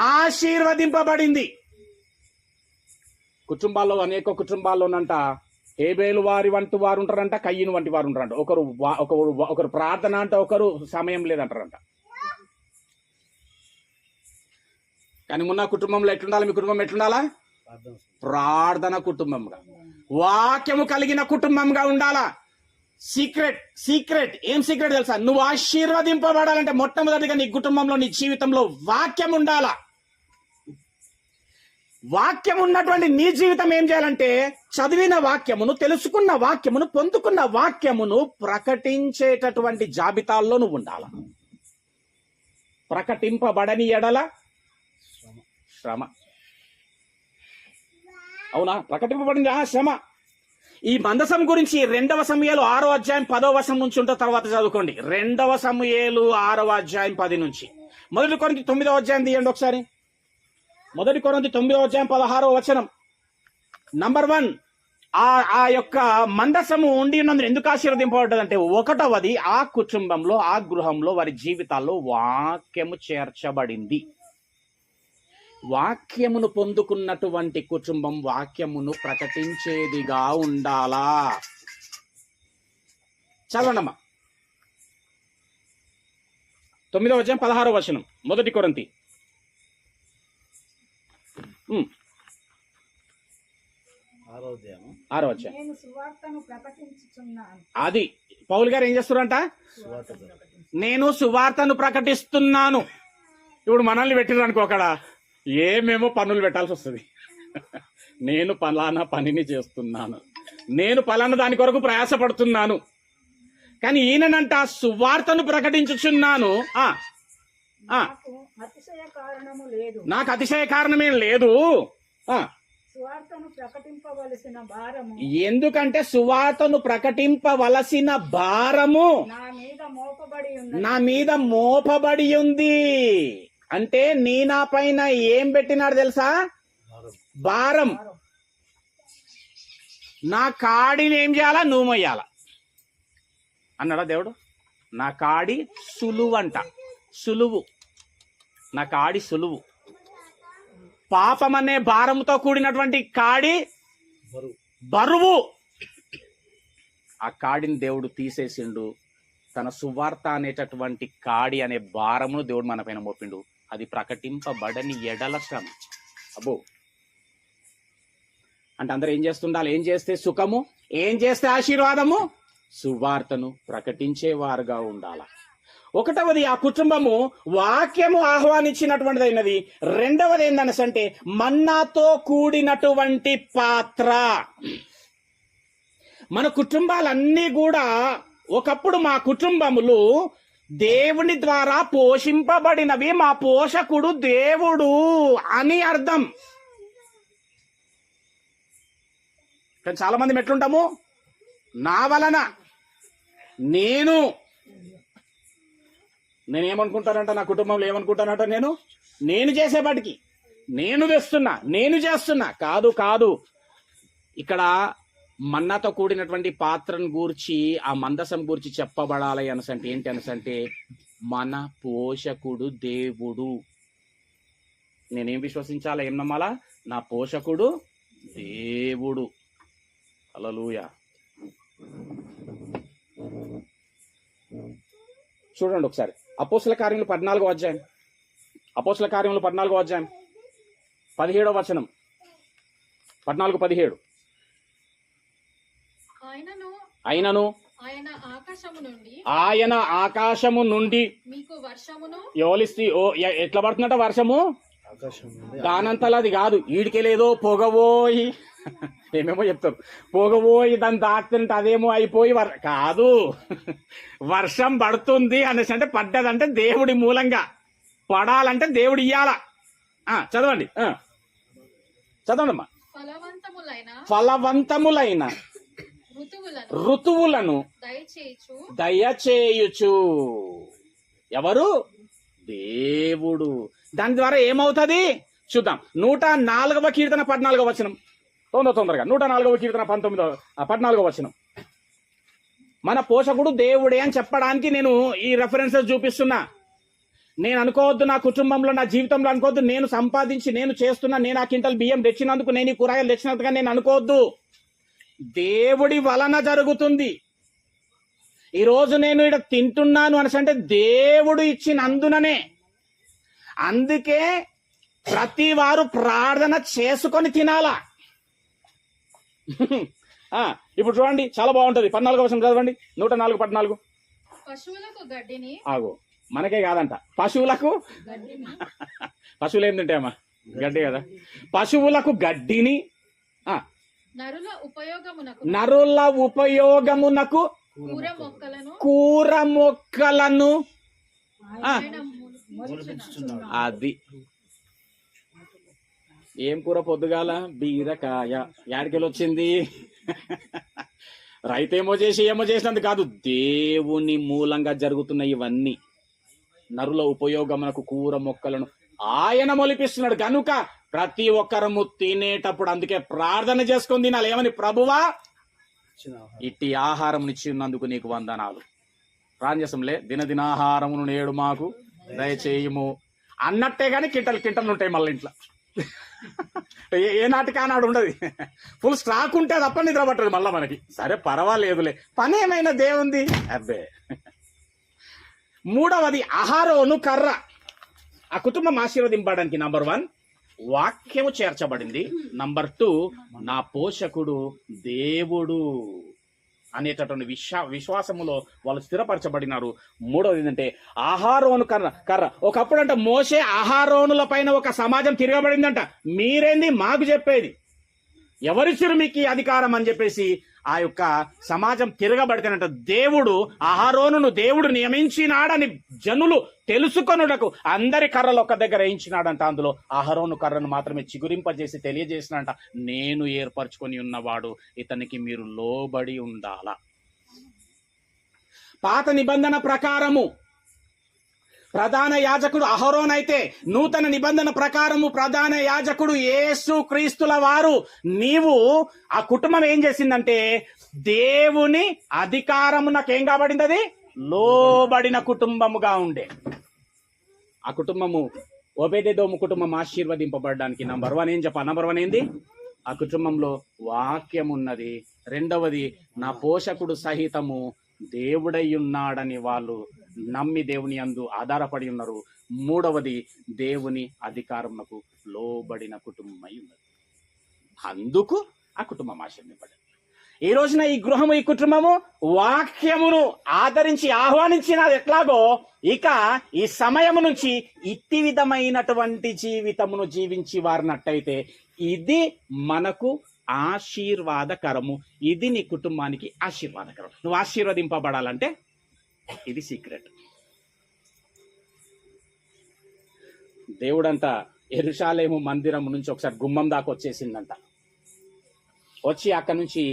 ఆశీర్వదింపబడింది. కుటుంబాల్లో అనేక కుటుంబాల్లోనంట హేబేలు వారి వంటి వారు ఉంటారంట, కయ్యను వంటి వారు ఉంటారంట. ఒకరు ప్రార్థన అంటే ఒకరు సమయం లేదంటారంట. కానీ మొన్న కుటుంబంలో ఎట్లుండాలి? మీ కుటుంబం ఎట్లుండాలా? ప్రార్థన కుటుంబంగా, వాక్యము కలిగిన కుటుంబంగా ఉండాలా. సీక్రెట్ ఏం సీక్రెట్ తెలుసా? నువ్వు ఆశీర్వదింపబడాలంటే మొట్టమొదటిగా నీ కుటుంబంలో, నీ జీవితంలో వాక్యం ఉండాలా. వాక్యం ఉన్నటువంటి నీ జీవితం ఏం చేయాలంటే చదివిన వాక్యమును, తెలుసుకున్న వాక్యమును, పొందుకున్న వాక్యమును ప్రకటించేటటువంటి జాబితాల్లో నువ్వు ఉండాల. ప్రకటింపబడని ఎడల శ్రమ. అవునా? ప్రకటింపబడింది శ్రమ. ఈ మందసం గురించి 2 సమూయేలు 6వ అధ్యాయం 10వ వచనం నుంచి ఉంటే తర్వాత చదువుకోండి. 2 సమూయేలు 6వ అధ్యాయం 10 నుంచి. 1 కొరింథీ 9వ అధ్యాయం తీయండి ఒకసారి. 1 కొరింథీ 9వ అధ్యాయం 16వ వచనం. నంబర్ 1, ఆ యొక్క మందసము ఉండి ఉన్నందుకు ఎందుకు ఆశీర్వదింపబడ్డదంటే 1వది ఆ కుటుంబంలో, ఆ గృహంలో, వారి జీవితాల్లో వాక్యము చేర్చబడింది. వాక్యమును పొందుకున్నటువంటి కుటుంబం వాక్యమును ప్రకటించేదిగా ఉండాలా. చదవండమ్మా. 9వ అధ్యాయం 16వ వచనం. 1 కొరింథీ. అది పౌలు గారు ఏం చేస్తున్నారంట? నేను సువార్తను ప్రకటిస్తున్నాను. ఇప్పుడు మనల్ని పెట్టిరు అనుకో, అక్కడ ఏమేమో పనులు పెట్టాల్సి వస్తుంది. నేను పలానా పనిని చేస్తున్నాను, నేను పలానా దాని కొరకు ప్రయాసపడుతున్నాను. కానీ ఈయనంట సువార్తను ప్రకటించుచున్నాను. నాకు అతిశయ కారణమేం లేదు. ఎందుకంటే సువార్తను ప్రకటింపవలసిన భారము నా మీద మోపబడి ఉంది. అంటే నీ నా పైన ఏం పెట్టినాడు తెలుసా? భారం. నా కాడిని ఏం చేయాలా? నువ్వు మొయ్యాలా అన్నాడా దేవుడు? నా కాడి సులువంట. సులువు. నా కాడి సులువు. పాపం అనే భారంతో కూడినటువంటి కాడి బరువు. ఆ కాడిని దేవుడు తీసేసిండు. తన సువార్త అనేటటువంటి కాడి అనే భారమును దేవుడు మన పైన మోపిండు. అది ప్రకటింపబడని ఎడల శ్రమ. అబ్బో, అంటే అందరూ ఏం చేస్తుండాలి? ఏం చేస్తే సుఖము, ఏం చేస్తే ఆశీర్వాదము? సువార్తను ప్రకటించేవారుగా ఉండాల. 1వది ఆ కుటుంబము వాక్యము ఆహ్వానించినటువంటిది అయినది. 2వది ఏందనసంటే మన్నాతో కూడినటువంటి పాత్ర. మన కుటుంబాలన్నీ కూడా ఒకప్పుడు మా కుటుంబములు దేవుని ద్వారా పోషింపబడినవి. మా పోషకుడు దేవుడు అని అర్థం. కానీ చాలా మంది ఎట్లుంటాము? నా వలన నేనేమనుకుంటానంట, నా కుటుంబంలో ఏమనుకుంటానంట, నేను చేసేపాటికి నేను తెస్తున్నా, నేను చేస్తున్నా. కాదు. ఇక్కడ మన్నాతో కూడినటువంటి పాత్రను గూర్చి, ఆ మందసం గూర్చి చెప్పబడాలి అనసంటే ఏంటి అనసంటే మన పోషకుడు దేవుడు. నేనేం విశ్వసించాలా? ఏం నమ్మాలా? నా పోషకుడు దేవుడు. హల్లెలూయా. చూడండి ఒకసారి అపోస్తల కార్యములు 14వ అధ్యాయం. అపోస్తల కార్యములు 14వ అధ్యాయం 17వ వచనం, 14-17. అయినను ఆయన ఆకాశము నుండి మీకు వర్షమును ఎవలిస్తి ఎట్లా పడుతుందట వర్షము? ఆకాశం నుండి దానంతలా అది కాదు, ఈడికెళ్ళేదో పొగబోయి ఏమేమో చెప్తారు, పొగబోయి దాన్ని దాటుతుంటే అదేమో అయిపోయి కాదు, వర్షం పడుతుంది అనేసి అంటే పడ్డదంటే దేవుడి మూలంగా, పడాలంటే దేవుడు ఇయ్యాల. చదవండి చదవండమ్మా. ఫలవంతములైన ఋతువులను దయచేయుచు ఎవరు? దేవుడు. దాని ద్వారా ఏమవుతుంది చూద్దాం. 104వ కీర్తన 14వ వచనం, తొందరగా 104వ కీర్తన 14వ వచనం. మన పోషకుడు దేవుడే అని చెప్పడానికి నేను ఈ రెఫరెన్సెస్ చూపిస్తున్నా. నేను అనుకోవద్దు నా కుటుంబంలో, నా జీవితంలో అనుకోవద్దు, నేను సంపాదించి నేను చేస్తున్నా, నేను ఆ క్వింటల్ బియ్యం తెచ్చినందుకు, నేను ఈ కూరగాయలు తెచ్చినందుకుగా నేను అనుకోవద్దు. దేవుడి వలన జరుగుతుంది. ఈరోజు నేను ఇక్కడ తింటున్నాను అనేసి అంటే దేవుడు ఇచ్చినందుననే. అందుకే ప్రతి వారు ప్రార్థన చేసుకొని తినాలా. ఇప్పుడు చూడండి, చాలా బాగుంటది. 14వ వచనం చదవండి. 104:14. పశువులకు గడ్డిని, ఆగో మనకే కాదంట, పశువులకు, పశువులు ఏం తింటాయమ్మా? గడ్డి కదా. పశువులకు గడ్డిని, నరుల ఉపయోగమునకు కూర మొక్కలను అది. ఏం కూర? పొద్దుగాల బీరకాయ. యాడికెళ్ళి వచ్చింది? రైతేమో చేసి ఏమో చేసినందుకు కాదు, దేవుని మూలంగా జరుగుతున్న ఇవన్నీ. నరుల ఉపయోగమునకు కూర మొక్కలను ఆయన మొలిపిస్తున్నాడు కనుక ప్రతి ఒక్కరము తినేటప్పుడు అందుకే ప్రార్థన చేసుకొని తినాలి. ఏమని? ప్రభువా ఇట్టి ఆహారం ఇచ్చినందుకు నీకు వందనాలు. ప్రార్థన చేస్తాంలే, దినదినాహారమును నేడు మాకు దయచేయము అన్నట్టే గాని కింటలు ఉంటాయి మళ్ళీ ఇంట్లో. ఏ నాటికి ఆనాడు ఉండదు. ఫుల్ స్టాక్ ఉంటే తప్ప నిద్ర పట్టదు మళ్ళీ మనకి. సరే పర్వాలేదులే, పని ఏమైనా దేవుంది. అబ్బే. 3వది అహరోను కర్ర. ఆ కుటుంబం ఆశీర్వదింపడానికి నంబర్ 1 వాక్యము చేర్చబడింది. నంబర్ 2 నా పోషకుడు దేవుడు అనేటటువంటి విశ్వాసములో వాళ్ళు స్థిరపరచబడినారు. 3వది ఏంటంటే అహరోను కర్ర. ఒకప్పుడు అంట మోషే అహరోనుల పైన ఒక సమాజం తిరగబడిందంట. మీరేంది మాకు చెప్పేది? ఎవరిచ్చారు మీకు ఈ అధికారం అని చెప్పేసి ఆ యొక్క సమాజం తిరగబడితేనంట దేవుడు అహరోనును దేవుడు నియమించినాడని జనులు తెలుసుకొనుటకు అందరి కర్రలు ఒక్క దగ్గర వేయించినాడంట. అందులో అహరోను కర్రను మాత్రమే చిగురింపజేసి తెలియజేసినంట, నేను ఏర్పరచుకొని ఉన్నవాడు, ఇతనికి మీరు లోబడి ఉండాలా. పాత నిబంధన ప్రకారము ప్రధాన యాజకుడు అహరోన్ అయితే, నూతన నిబంధన ప్రకారము ప్రధాన యాజకుడు యేసు క్రీస్తుల వారు. నీవు ఆ కుటుంబం ఏం చేసిందంటే దేవుని అధికారమునకేం కాబడింది? అది లోబడిన కుటుంబముగా ఉండే. ఆ కుటుంబము ఓబేదెదోము కుటుంబం ఆశీర్వదింపబడడానికి నంబర్ 1 ఏం చెప్పాలి? నంబర్ 1 ఏంది? ఆ కుటుంబంలో వాక్యం ఉన్నది. 2వది నా పోషకుడు సహితము దేవుడై ఉన్నాడని వాళ్ళు నమ్మి దేవుని యందు ఆధారపడి ఉన్నారు. 3వది దేవుని అధికారమునకు లోబడిన కుటుంబమై ఉన్నది. అందుకు ఆ కుటుంబం ఆశీర్వదింపబడింది. ఈ రోజున ఈ గృహము, ఈ కుటుంబము వాక్యమును ఆదరించి ఆహ్వానించినది ఎట్లాగో, ఇక ఈ సమయము నుంచి ఇట్టి విధమైనటువంటి జీవితమును జీవించి వారినట్టయితే ఇది మనకు ఆశీర్వాదకరము. ఇది నీ కుటుంబానికి ఆశీర్వాదకరం. నువ్వు ఆశీర్వదింపబడాలంటే ఇది సీక్రెట్. దేవుడంట యెరూషలేము మందిరం నుంచి ఒకసారి గుమ్మం దాకా వచ్చేసిందంట. వచ్చి అక్కడ నుంచి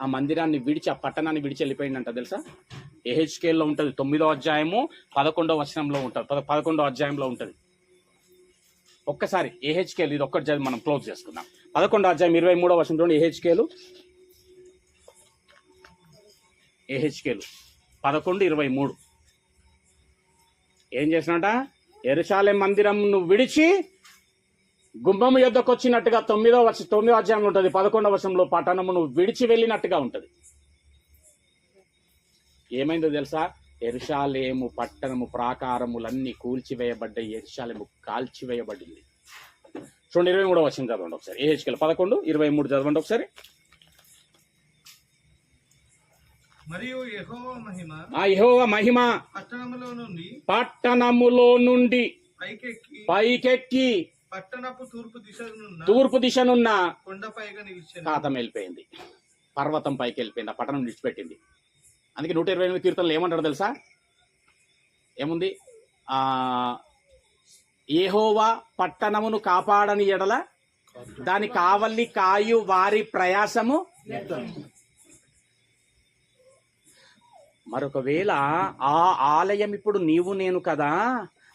ఆ మందిరాన్ని విడిచి, ఆ పట్టణాన్ని విడిచి వెళ్ళిపోయిందంట. తెలుసా? ఎహెచ్కేల్లో ఉంటుంది. 9వ అధ్యాయము 11వ వచనంలో ఉంటుంది. 11వ అధ్యాయంలో ఉంటుంది. ఒక్కసారి ఎహెచ్కేలు ఇది ఒక్కటి చదివి మనం క్లోజ్ చేసుకుందాం. 11వ అధ్యాయం 23వ వచనంలో ఎహెచ్కేలు 11:23 ఏం చేసినట? యెరూషలేము మందిరం నువ్వు విడిచి గుమ్మము యొద్దకు వచ్చినట్టుగా 9వ అధ్యాయంలో ఉంటుంది. 11వ వచనంలో పట్టణము నువ్వు విడిచి వెళ్ళినట్టుగా ఉంటుంది. ఏమైందో తెలుసా? యెరూషలేము పట్టణము ప్రాకారములన్నీ కూల్చివేయబడ్డాయి, యెరూషలేము కాల్చివేయబడింది. చూడండి 23వ వచనం చదవండి ఒకసారి. యెహెజ్కేలు 11:23 చదవండి ఒకసారి. మరియు యెహోవా మహిమ ఆ యెహోవా మహిమ పట్టణములో నుండి పైకెక్కి పట్టణపు తూర్పు దిశనున్న కొండపైగా నిలిచెను. ఖాతం వెళ్ళిపోయింది, పర్వతం పైకి వెళ్ళిపోయింది, ఆ పట్టణం విడిచిపెట్టింది. అందుకే 128 కీర్తనలు ఏమంటారు తెలుసా? ఏముంది? యెహోవా పట్టణమును కాపాడని ఎడల దాని కావలి కాయు వారి ప్రయాసము. మరొకవేళ ఆ ఆలయం ఇప్పుడు నీవు నేను కదా,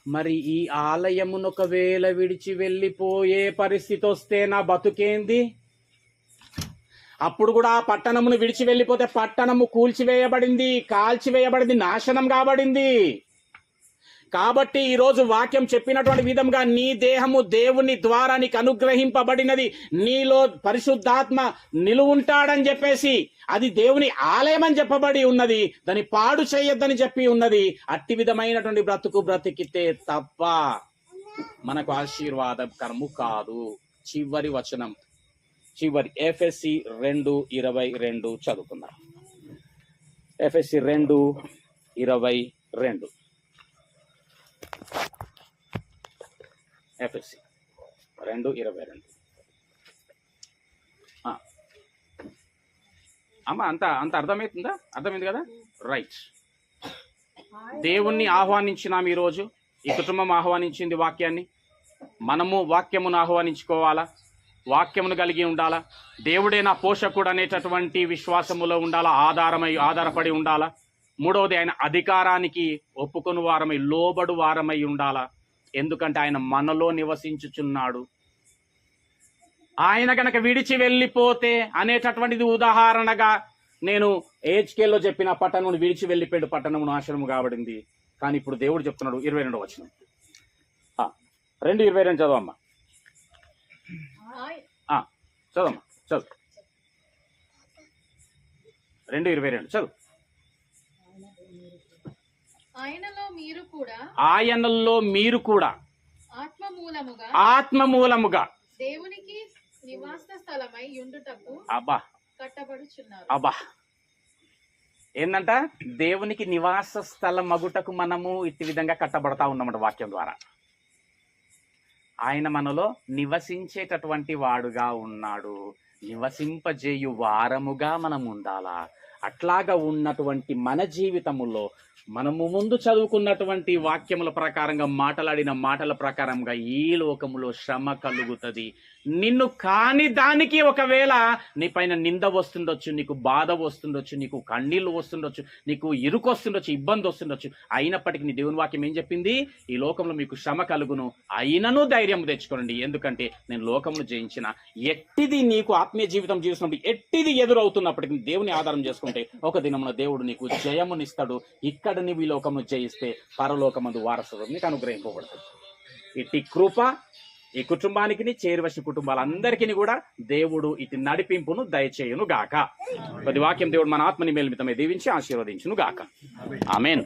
మరి ఈ ఆలయమును ఒకవేళ విడిచి వెళ్ళిపోయే పరిస్థితి వస్తే నా బతుకేంది? అప్పుడు కూడా ఆ పట్టణమును విడిచి వెళ్ళిపోతే పట్టణము కూల్చివేయబడింది, కాల్చివేయబడింది, నాశనం కాబడింది. కాబట్టి ఈరోజు వాక్యం చెప్పినటువంటి విధంగా నీ దేహము దేవుని ద్వారా నీకు అనుగ్రహింపబడినది, నీలో పరిశుద్ధాత్మ నిలువుంటాడని చెప్పేసి అది దేవుని ఆలయం అని చెప్పబడి ఉన్నది, దాన్ని పాడు చేయొద్దని చెప్పి ఉన్నది. అట్టి విధమైనటువంటి బ్రతుకు బ్రతికితే తప్ప మనకు ఆశీర్వాదకరము కాదు. చివరి వచనం, చివరి ఎఫెసీ 2:22 చదువుకుందాం. ఎఫెసీ 2:22. ఎఫెసీ 2:22. అమ్మ అంత అర్థమవుతుందా? అర్థమైంది కదా? రైట్. దేవుణ్ణి ఆహ్వానించినాం ఈరోజు, ఈ కుటుంబం ఆహ్వానించింది వాక్యాన్ని. మనము వాక్యమును ఆహ్వానించుకోవాలా, వాక్యమును కలిగి ఉండాలా, దేవుడే నా పోషకుడు అనేటటువంటి విశ్వాసములో ఉండాలా, ఆధారపడి ఉండాలా. మూడవది ఆయన అధికారానికి ఒప్పుకొని వారమై లోబడు వారమై ఉండాలా. ఎందుకంటే ఆయన మనలో నివసించుచున్నాడు. ఆయన గనక విడిచి వెళ్ళిపోతే అనేటటువంటిది ఉదాహరణగా నేను యెహెజ్కేలులో చెప్పిన పట్టణం విడిచి వెళ్ళిపోయాడు, పట్టణము నాశనము కాబడింది. కానీ ఇప్పుడు దేవుడు చెప్తున్నాడు 22వ వచనం. 2:22 చదవమ్మా. చదవమ్మా, చదువు. 2:22 చదువు. ఆయనలో మీరు కూడా ఆత్మ మూలముగా దేవునికి నివాస స్థలమై యుండుటకు కట్టబడుచున్నారు. అబ్బా, ఏందంట? దేవునికి నివాస స్థలం మగుటకు మనము ఇట్టి విధంగా కట్టబడతా ఉన్నామంట వాక్యం ద్వారా. ఆయన మనలో నివసించేటటువంటి వాడుగా ఉన్నాడు. నివసింపజేయు వారముగా మనం ఉండాలా. అట్లాగా ఉన్నటువంటి మన జీవితములో మనము ముందు చదువుకున్నటువంటి వాక్యముల ప్రకారంగా మాట్లాడిన మాటల ప్రకారంగా ఈ లోకములో శ్రమ కలుగుతుంది. నిన్ను కాని దానికి ఒకవేళ నీ పైన నింద వస్తుండొచ్చు, నీకు బాధ వస్తుండొచ్చు, నీకు కన్నీళ్లు వస్తుండొచ్చు, నీకు ఇరుకు వస్తుండొచ్చు, ఇబ్బంది వస్తుండొచ్చు. అయినప్పటికీ నీ దేవుని వాక్యం ఏం చెప్పింది? ఈ లోకంలో మీకు శ్రమ కలుగును, అయినను ధైర్యం తెచ్చుకోండి, ఎందుకంటే నేను లోకమును జయించిన. ఎట్టిది నీకు ఆత్మీయ జీవితం జీవిస్తున్నప్పుడు ఎట్టిది ఎదురవుతున్నప్పటికీ దేవుని ఆధారం చేసుకుంటే ఒక దినమున దేవుడు నీకు జయమునిస్తాడు. ఇక్కడ నీవు ఈ లోకమును జయిస్తే పరలోకమందు వారసత్వం నీకు అనుగ్రహింపబడుతుంది. ఇట్టి కృప ఈ కుటుంబానికి, చేరువసిన కుటుంబాలందరికీ కూడా దేవుడు ఇటు నడిపింపును దయచేయును గాక. కొద్ది వాక్యం దేవుడు మన ఆత్మని మేల్మితమై దీవించి ఆశీర్వదించును గాక. ఆమేన్.